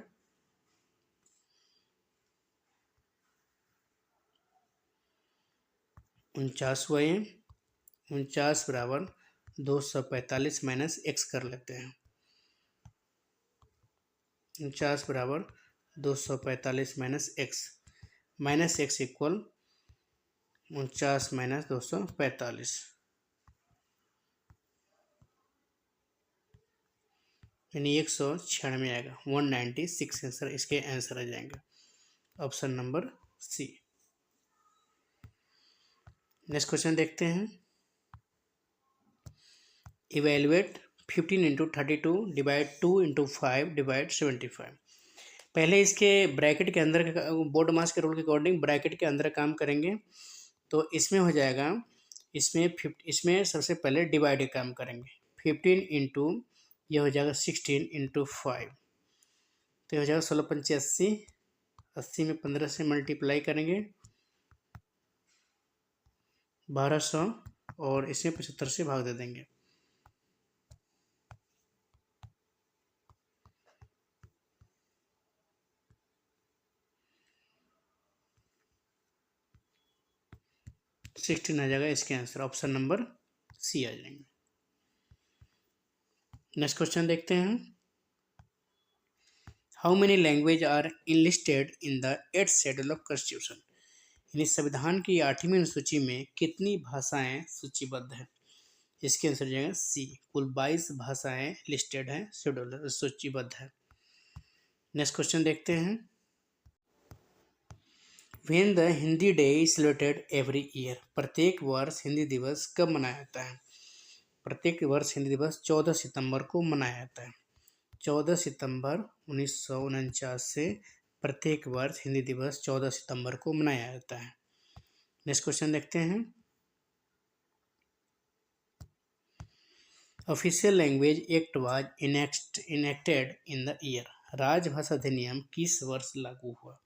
49 हुआ ये। 49 बराबर 245 माइनस एक्स कर लेते हैं। 49 बराबर 245 माइनस एक्स इक्वल 49 माइनस 245, यानी 196 आएगा। 196 आंसर इसके आंसर आ जाएंगे। Option number C. Next question देखते हैं। Evaluate 15 into 32 divide 2 into 5 divide 75। पहले इसके ब्रैकेट के अंदर बोर्ड मास के रूल के अकॉर्डिंग ब्रैकेट के अंदर काम करेंगे। तो इसमें हो जाएगा, इसमें सबसे पहले डिवाइड का काम करेंगे। 15 इंटू यह हो जाएगा 16 इंटू 5, तो यह हो जाएगा 16 पंचे 80, 80 में 15 से मल्टीप्लाई करेंगे 1200, और इसमें 75 से भाग दे देंगे। सिक्सटीन आ जाएगा इसके आंसर। ऑप्शन नंबर सी आ जाएंगे। नेक्स्ट क्वेश्चन देखते हैं। How many language are enlisted in the 8th schedule of constitution. यानी संविधान की 8वीं अनुसूची में कितनी भाषाएं सूचीबद्ध हैं? इसके आंसर जाएगा सी, कुल 22 भाषाएं लिस्टेड हैं, शेड्यूल सूचीबद्ध है। नेक्स्ट क्वेश्चन देखते हैं। When the Hindi day is celebrated every year, प्रत्येक वर्ष हिंदी दिवस कब मनाया जाता है? प्रत्येक वर्ष हिंदी दिवस 14 सितंबर को मनाया जाता है। 14 सितंबर 1949 से प्रत्येक वर्ष हिंदी दिवस 14 सितंबर को मनाया जाता है। नेक्स्ट क्वेश्चन देखते हैं। Official language act was enacted in the year, राजभाषा अधिनियम किस वर्ष लागू हुआ?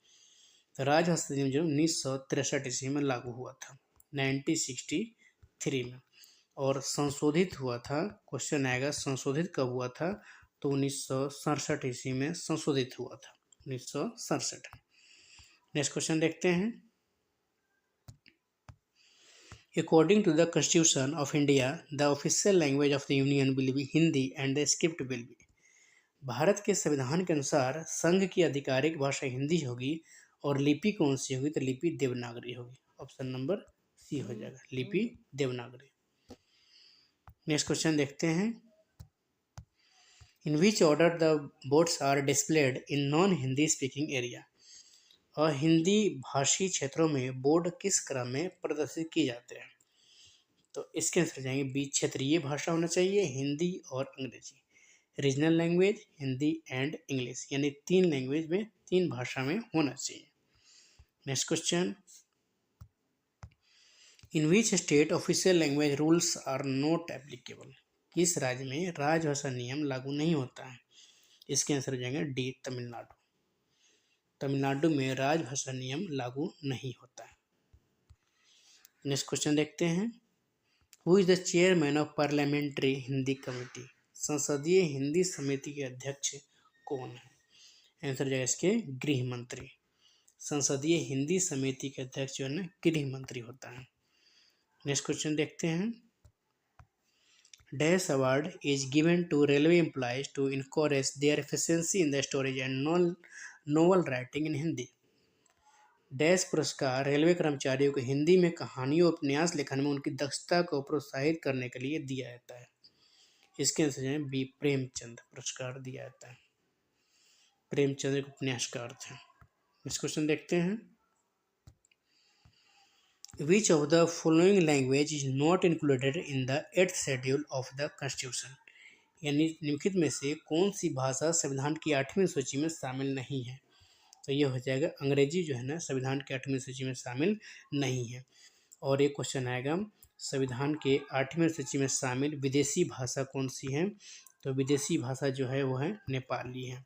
राजभाषा अधिनियम जो 1963 ईस्वी में लागू हुआ था, 1963 में। और संशोधित हुआ था, क्वेश्चन आएगा संशोधित कब हुआ था? तो 1967 ईस्वी में संशोधित हुआ था, 1967 में। नेक्स्ट क्वेश्चन देखते हैं। According to the Constitution of India, the official language of the Union will be Hindi and the script will be। Bharat के संविधान के अनुसार संघ की आधिकारिक भाषा हिंदी होगी और लिपि कौन सी होगी? तो लिपि देवनागरी होगी। ऑप्शन नंबर सी हो जाएगा, लिपि देवनागरी। नेक्स्ट क्वेश्चन देखते हैं। In which order the boards are displayed in non Hindi speaking area, और हिंदी भाषी क्षेत्रों में बोर्ड किस क्रम में प्रदर्शित किए जाते हैं? तो इसके आंसर जाएंगे बी, क्षेत्रीय भाषा होना चाहिए, हिंदी और अंग्रेजी। Regional language, Hindi and English, यानी 3 लैंग्वेज में, 3 भाषा में होना चाहिए। Next question. In which state official language rules are not applicable, किस राज्य में राजभाषा नियम लागू नहीं होता है? इसके आंसर हो जाएंगे डी, तमिलनाडु। तमिलनाडु में राजभाषा नियम लागू नहीं होता है। नेक्स्ट क्वेश्चन देखते हैं। Who is the chairman of parliamentary Hindi committee, संसदीय हिंदी समिति के अध्यक्ष कौन है? आंसर जाएगा इसके गृह मंत्री। संसदीय हिंदी समिति के अध्यक्ष जो है ना गृह मंत्री होता है। नेक्स्ट क्वेश्चन देखते हैं। Dash award is given to railway employees to encourage their efficiency in the storage and novel writing in Hindi. Dash पुरस्कार रेलवे कर्मचारियों को हिंदी में कहानियों उपन्यास लेखन में उनकी दक्षता को प्रोत्साहित करने के लिए दिया जाता है। इसके आंसर है बी, प्रेमचंद पुरस्कार दिया जाता है। प्रेमचंद एक उपन्यासकार थे। नेक्स्ट क्वेश्चन देखते हैं। Which of the following language is not included in the 8th schedule of the constitution, यानी निम्नलिखित में से कौन सी भाषा संविधान की 8वीं सूची में शामिल नहीं है? तो ये हो जाएगा अंग्रेजी जो है ना संविधान की 8वीं सूची में शामिल नहीं है। और एक क्वेश्चन आएगा संविधान के 8वीं सूची में शामिल विदेशी भाषा कौन सी है? तो विदेशी भाषा जो है वो है नेपाली है।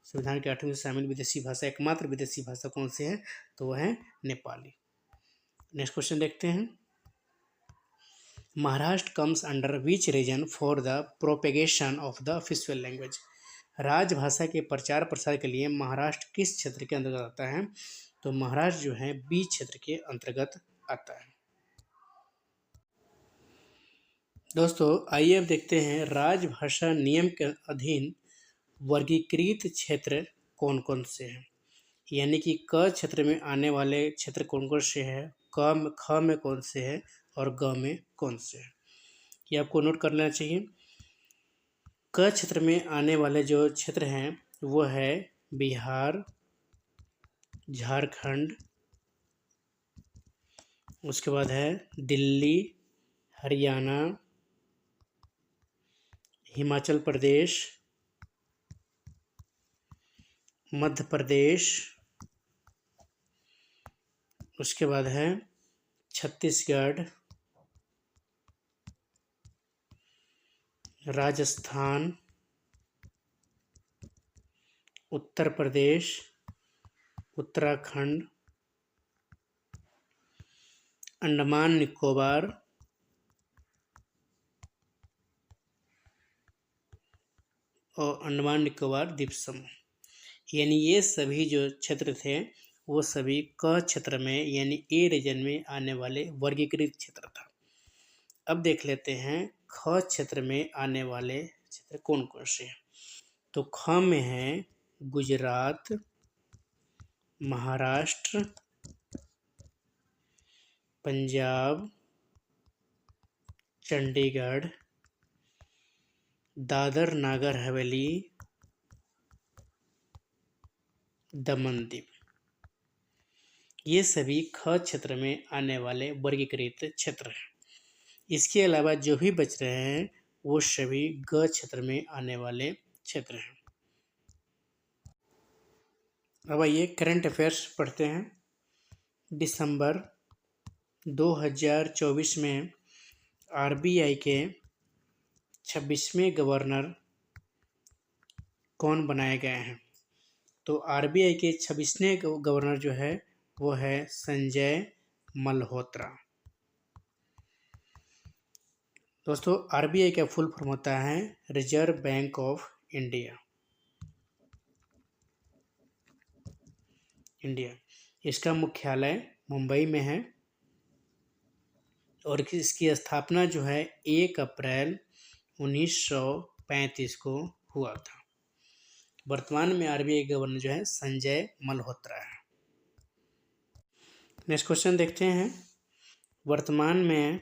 संविधान के 8वीं में शामिल विदेशी भाषा, एकमात्र विदेशी भाषा कौन सी है? तो वह है नेपाली। नेक्स्ट क्वेश्चन देखते हैं। Maharashtra comes under which region for the propagation of the official language, राजभाषा के प्रचार प्रसार के लिए महाराष्ट्र किस क्षेत्र के अंतर्गत आता है? तो महाराष्ट्र जो है बी क्षेत्र के अंतर्गत आता है। दोस्तों आइए अब देखते हैं राजभाषा नियम के अधीन वर्गीकृत क्षेत्र कौन कौन से हैं, यानी कि क क्षेत्र में आने वाले क्षेत्र कौन कौन से हैं, ख में कौन से हैं और ग में कौन से हैं, ये आपको नोट कर लेना चाहिए। क क्षेत्र में आने वाले जो क्षेत्र हैं वो है बिहार, झारखंड, उसके बाद है दिल्ली, हरियाणा, हिमाचल प्रदेश, मध्य प्रदेश, उसके बाद है छत्तीसगढ़, राजस्थान, उत्तर प्रदेश, उत्तराखंड, अंडमान निकोबार और अंडमान निकोबार द्वीप समूह, यानी ये सभी जो क्षेत्र थे वो सभी क क्षेत्र में यानी ए रीजन में आने वाले वर्गीकृत क्षेत्र था। अब देख लेते हैं ख क्षेत्र में आने वाले क्षेत्र कौन कौन से हैं। तो ख में है गुजरात, महाराष्ट्र, पंजाब, चंडीगढ़, दादर नागर हवेली, दमन द्वीप। ये सभी ख क्षेत्र में आने वाले वर्गीकृत क्षेत्र हैं। इसके अलावा जो भी बच रहे हैं वो सभी ग क्षेत्र में आने वाले क्षेत्र हैं। अब आइए करंट अफेयर्स पढ़ते हैं। दिसंबर 2024 में आरबीआई के 26वें गवर्नर कौन बनाए गए हैं? तो आरबीआई के 26वें गवर्नर जो है वो है संजय मल्होत्रा। दोस्तों आरबीआई का फुल फॉर्म होता है रिजर्व बैंक ऑफ इंडिया। इसका मुख्यालय मुंबई में है और इसकी स्थापना जो है 1 अप्रैल 1935 को हुआ था। वर्तमान में आरबीआई गवर्नर जो है संजय मल्होत्रा है। नेक्स्ट क्वेश्चन देखते हैं। वर्तमान में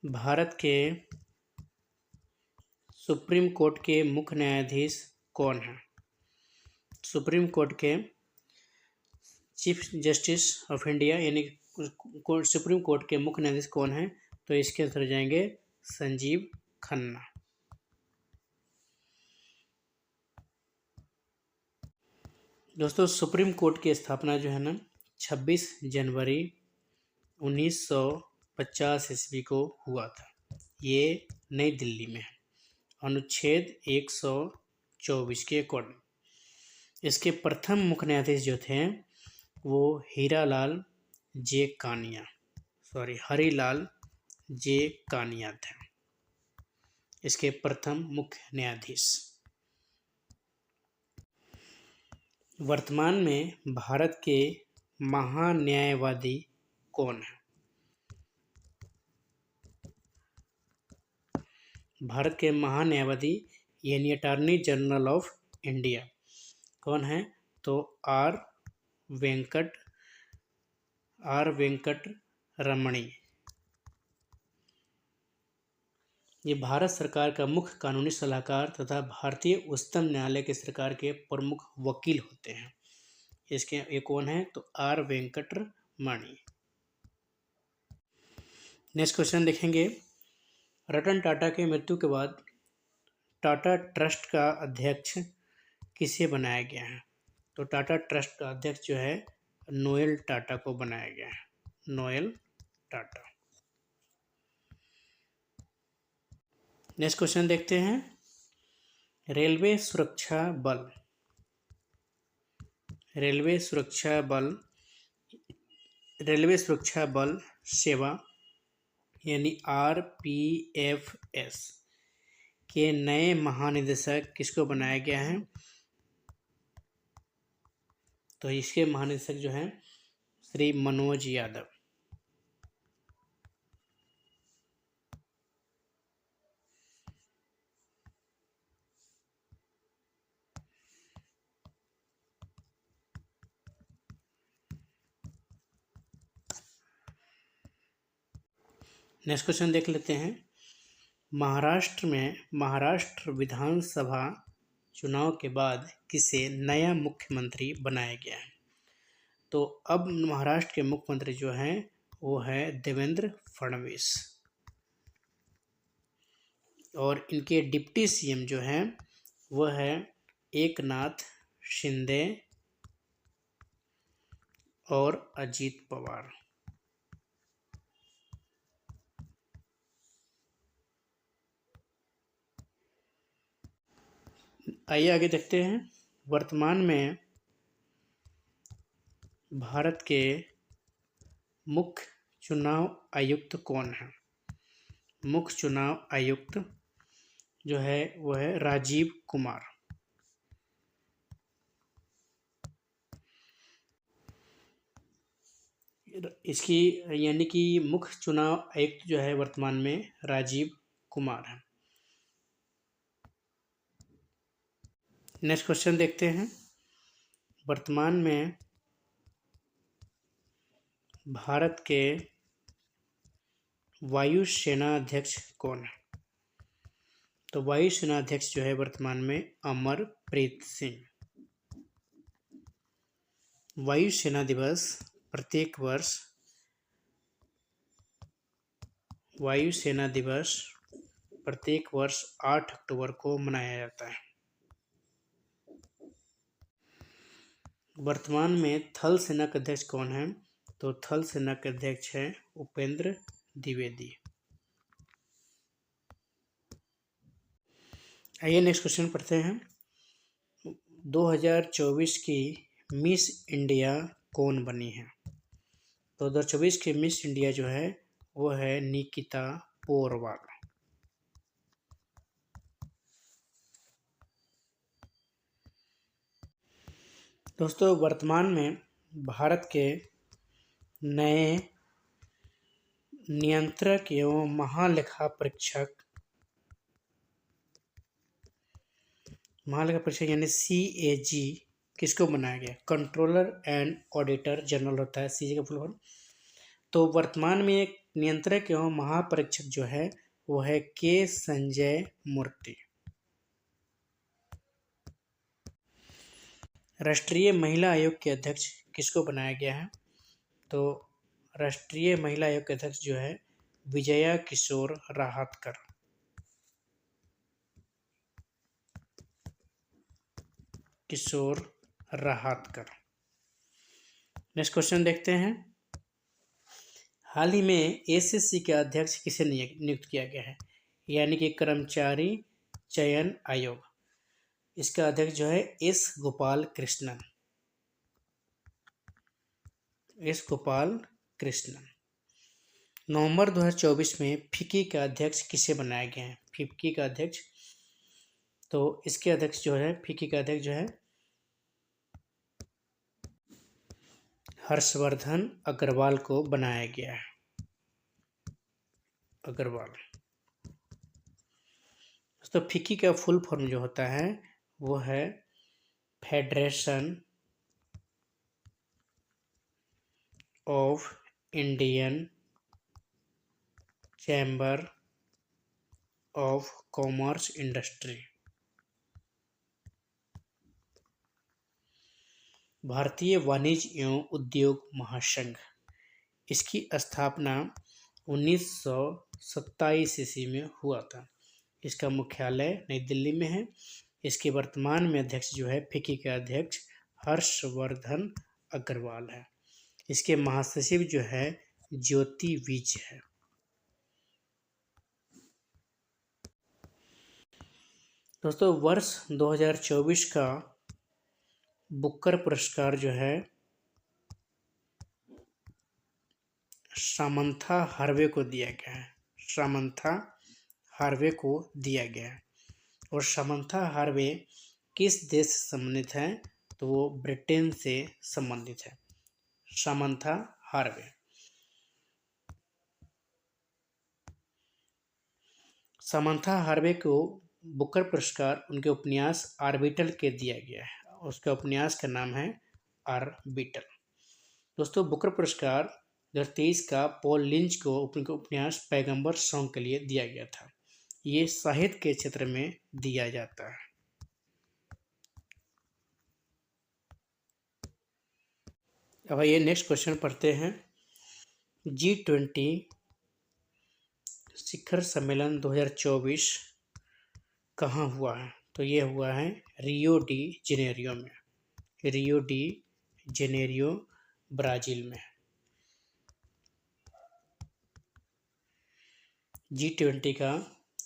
भारत के सुप्रीम कोर्ट के मुख्य न्यायाधीश कौन हैं? सुप्रीम कोर्ट के चीफ जस्टिस ऑफ इंडिया यानी सुप्रीम कोर्ट के मुख्य न्यायाधीश कौन हैं? तो इसके आंसर जाएंगे संजीव खन्ना। दोस्तों सुप्रीम कोर्ट की स्थापना जो है ना 26 जनवरी 1950 ईस्वी को हुआ था। ये नई दिल्ली में है, अनुच्छेद 124 के अकॉर्डिंग। इसके प्रथम मुख्य न्यायाधीश जो थे वो हरीलाल जे कानिया थे इसके प्रथम मुख्य न्यायाधीश। वर्तमान में भारत के महान्यायवादी कौन है? भारत के महान्यायवादी यानी अटॉर्नी जनरल ऑफ इंडिया कौन है? तो आर वेंकट रमणी। ये भारत सरकार का मुख्य कानूनी सलाहकार तथा भारतीय उच्चतम न्यायालय के सरकार के प्रमुख वकील होते हैं। इसके ये कौन है? तो are Venkat Ramani. Next question देखेंगे। रतन टाटा के मृत्यु के बाद टाटा ट्रस्ट का अध्यक्ष किसे बनाया गया है? तो टाटा ट्रस्ट का अध्यक्ष जो है नोएल टाटा को बनाया गया है, नोएल टाटा। नेक्स्ट क्वेश्चन देखते हैं। रेलवे सुरक्षा बल सेवा यानी आरपीएफएस के नए महानिदेशक किसको बनाया गया है? तो इसके महानिदेशक जो हैं श्री मनोज यादव। नेक्स्ट क्वेश्चन देख लेते हैं। महाराष्ट्र विधानसभा चुनाव के बाद किसे नया मुख्यमंत्री बनाया गया है? तो अब महाराष्ट्र के मुख्यमंत्री जो हैं वो है देवेंद्र फडणवीस और इनके डिप्टी सीएम जो हैं वो है एकनाथ शिंदे और अजीत पवार। आइए आगे देखते हैं। वर्तमान में भारत के मुख्य चुनाव आयुक्त कौन है? मुख्य चुनाव आयुक्त जो है वो है राजीव कुमार। इसकी यानी कि मुख्य चुनाव आयुक्त जो है वर्तमान में राजीव कुमार है। नेक्स्ट क्वेश्चन देखते हैं। वर्तमान में भारत के वायु सेना अध्यक्ष कौन है? तो वायुसेना अध्यक्ष जो है वर्तमान में अमरप्रीत सिंह। वायुसेना दिवस प्रत्येक वर्ष वायुसेना दिवस प्रत्येक वर्ष 8 अक्टूबर को मनाया जाता है। वर्तमान में थल सेना के अध्यक्ष कौन है? तो थल सेना के अध्यक्ष है उपेंद्र द्विवेदी। आइए नेक्स्ट क्वेश्चन पढ़ते हैं। 2024 की मिस इंडिया कौन बनी है? तो 2024 की मिस इंडिया जो है वो है निकिता पोरवाल। दोस्तों वर्तमान में भारत के नए नियंत्रक एवं महालेखा परीक्षक यानी CAG किसको बनाया गया? कंट्रोलर एंड ऑडिटर जनरल होता है CAG का फुल फॉर्म। तो वर्तमान में एक नियंत्रक एवं महापरीक्षक जो है वो है के संजय मूर्ति। राष्ट्रीय महिला आयोग के अध्यक्ष किसको बनाया गया है? तो राष्ट्रीय महिला आयोग के अध्यक्ष जो है विजया किशोर राहतकर। नेक्स्ट क्वेश्चन देखते हैं। हाल ही में SSC के अध्यक्ष किसे नियुक्त किया गया है? यानी कि कर्मचारी चयन आयोग। इसका अध्यक्ष जो है S. गोपाल कृष्णन। नवंबर 2024 में फिक्की का अध्यक्ष किसे बनाया गया है? फिक्की का अध्यक्ष, तो इसके अध्यक्ष जो है फिक्की का अध्यक्ष जो है हर्षवर्धन अग्रवाल को बनाया गया है। तो फिक्की का फुल फॉर्म जो होता है वो है federation of Indian chamber of commerce industry. भारतीय वाणिज्य एवं उद्योग महासंघ, इसकी स्थापना 1927 ईस्वी में हुआ था। इसका मुख्यालय नई दिल्ली में है। इसके वर्तमान में अध्यक्ष जो है फिक्की के अध्यक्ष हर्षवर्धन अग्रवाल है। इसके महासचिव जो है ज्योति विज है। दोस्तों वर्ष 2024 का बुकर पुरस्कार जो है सामंथा हार्वे को दिया गया है। और सामंथा हार्वे किस देश से संबंधित है? तो वो ब्रिटेन से संबंधित है। सामंथा हार्वे को बुकर पुरस्कार उनके उपन्यास आर्बिटल के दिया गया है। उसका उपन्यास का नाम है आर्बिटल। दोस्तों बुकर पुरस्कार 2023 का पॉल लिंच को उनके उपन्यास पैगंबर सॉन्ग के लिए दिया गया था। ये साहित्य के क्षेत्र में दिया जाता है। अब ये नेक्स्ट क्वेश्चन पढ़ते हैं। G20 शिखर सम्मेलन 2024 कहाँ हुआ है? तो ये हुआ है रियो डी जेनेरियो ब्राज़ील में। G20 का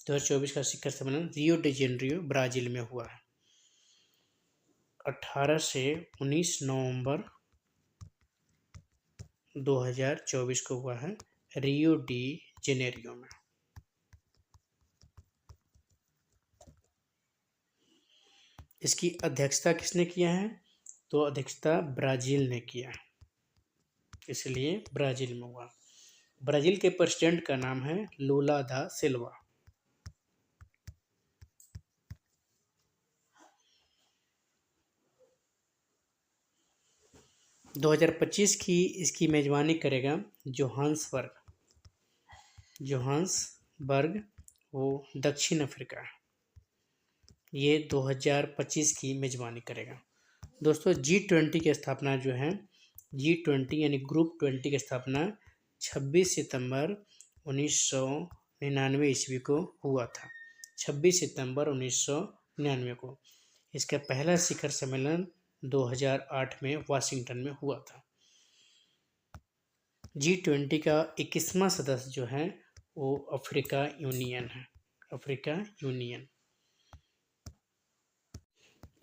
2024 का शिखर सम्मेलन रियो डी जेनेरियो ब्राज़ील में हुआ है। 18 से 19 नवंबर 2024 को हुआ है रियो डी जेनेरियो में। इसकी अध्यक्षता किसने किया है? तो अध्यक्षता ब्राज़ील ने किया, इसलिए ब्राज़ील में हुआ। ब्राज़ील के प्रेसिडेंट का नाम है लूला दा सिल्वा। – 2025 की इसकी मेजबानी करेगा जोहान्सबर्ग, वो दक्षिण अफ्रीका। ये 2025 की मेज़बानी करेगा। दोस्तों G20 की स्थापना जो है, G20 यानी ग्रुप 20 की स्थापना 26 सितंबर 1999 ईस्वी को हुआ था। 26 सितंबर 1999 को। इसका पहला शिखर सम्मेलन 2008 में वाशिंगटन में हुआ था। G20 का 21वां सदस्य जो है वो अफ्रीका यूनियन है। Africa union.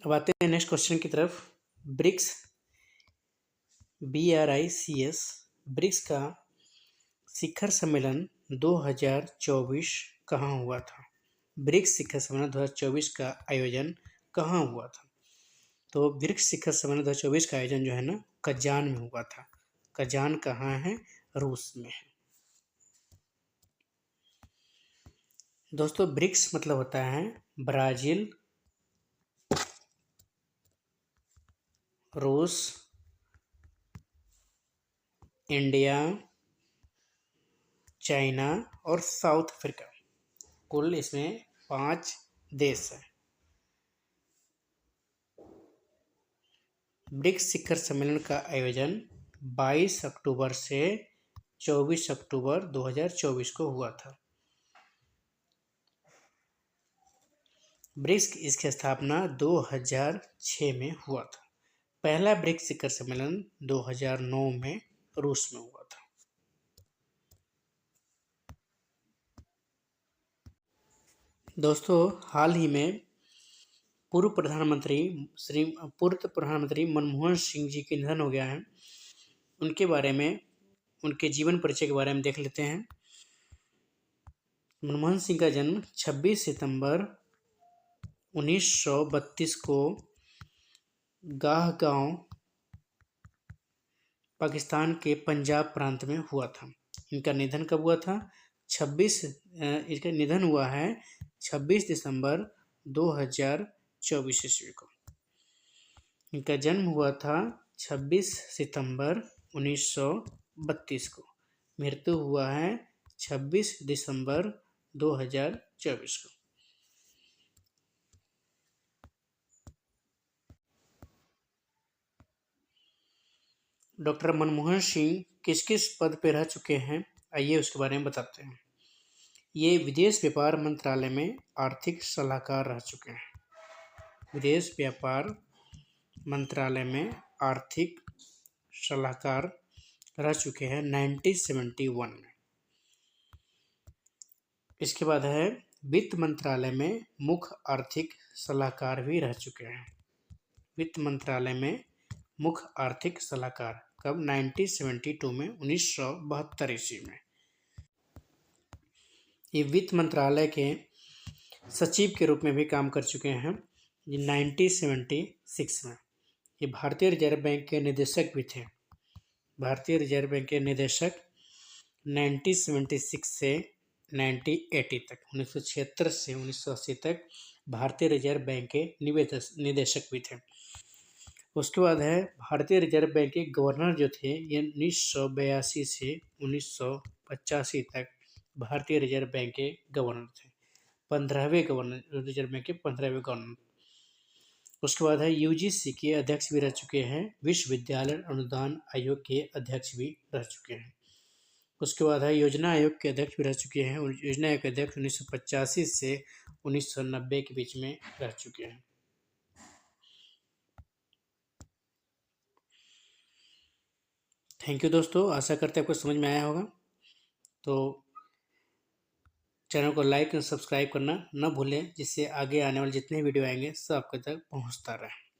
अब आते हैं नेक्स्ट क्वेश्चन की तरफ। ब्रिक्स BRICS ब्रिक्स का शिखर सम्मेलन 2024 कहाँ हुआ था? ब्रिक्स शिखर सम्मेलन 2024 का आयोजन कहाँ हुआ था? तो ब्रिक्स शिखर सम्मेलन 2024 का आयोजन जो है ना कजान में हुआ था। कजान कहाँ है? रूस में है। दोस्तों ब्रिक्स मतलब होता है ब्राज़ील, रूस, इंडिया, चाइना और साउथ अफ्रीका। कुल इसमें 5 देश हैं। ब्रिक्स शिखर सम्मेलन का आयोजन 22 अक्टूबर से 24 अक्टूबर 2024 को हुआ था। ब्रिक्स इसकी स्थापना 2006 में हुआ था। पहला ब्रिक्स शिखर सम्मेलन 2009 में रूस में हुआ था। दोस्तों हाल ही में पूर्व प्रधानमंत्री मनमोहन सिंह जी के निधन हो गया है। उनके बारे में, उनके जीवन परिचय के बारे में देख लेते हैं। मनमोहन सिंह का जन्म 26 सितंबर 1932 को गाहगांव पाकिस्तान के पंजाब प्रांत में हुआ था। इनका निधन कब हुआ था? इसका निधन हुआ है 26 दिसंबर 2024 ईस्वी को। इनका जन्म हुआ था 26 सितंबर 1932 को। मृत्यु हुआ है 26 दिसंबर 2024 को। डॉक्टर मनमोहन सिंह किस किस पद पर रह चुके हैं, आइए उसके बारे में बताते हैं। ये विदेश व्यापार मंत्रालय में आर्थिक सलाहकार रह चुके हैं। विदेश व्यापार मंत्रालय में आर्थिक सलाहकार रह चुके हैं 1971 में। इसके बाद है वित्त मंत्रालय में मुख्य आर्थिक सलाहकार भी रह चुके हैं। वित्त मंत्रालय में मुख्य आर्थिक सलाहकार कब? 1972 में, 1972 ईस्वी में। ये वित्त मंत्रालय के सचिव के रूप में भी काम कर चुके हैं 1976 में। ये भारतीय रिजर्व बैंक के निदेशक भी थे। भारतीय रिजर्व बैंक के निदेशक 1976 से 1980 तक, 1976 से 1980 तक भारतीय रिजर्व बैंक के निदेशक भी थे। उसके बाद है भारतीय रिजर्व बैंक के गवर्नर जो थे, ये 1982 से 1985 तक भारतीय रिजर्व बैंक के गवर्नर थे। 15वें गवर्नर, रिजर्व बैंक के 15वें गवर्नर। उसके बाद है यूजीसी के अध्यक्ष भी रह चुके हैं। विश्वविद्यालय अनुदान आयोग के अध्यक्ष भी रह चुके हैं। उसके बाद है योजना आयोग के अध्यक्ष भी रह चुके हैं। योजना आयोग के अध्यक्ष 1985 से 1990 के बीच में रह चुके हैं। थैंक यू दोस्तों, आशा करते हैं आपको समझ में आया होगा। तो चैनल को लाइक और सब्सक्राइब करना न भूलें, जिससे आगे आने वाले जितने वीडियो आएंगे सब आपके तक पहुंचता रहे।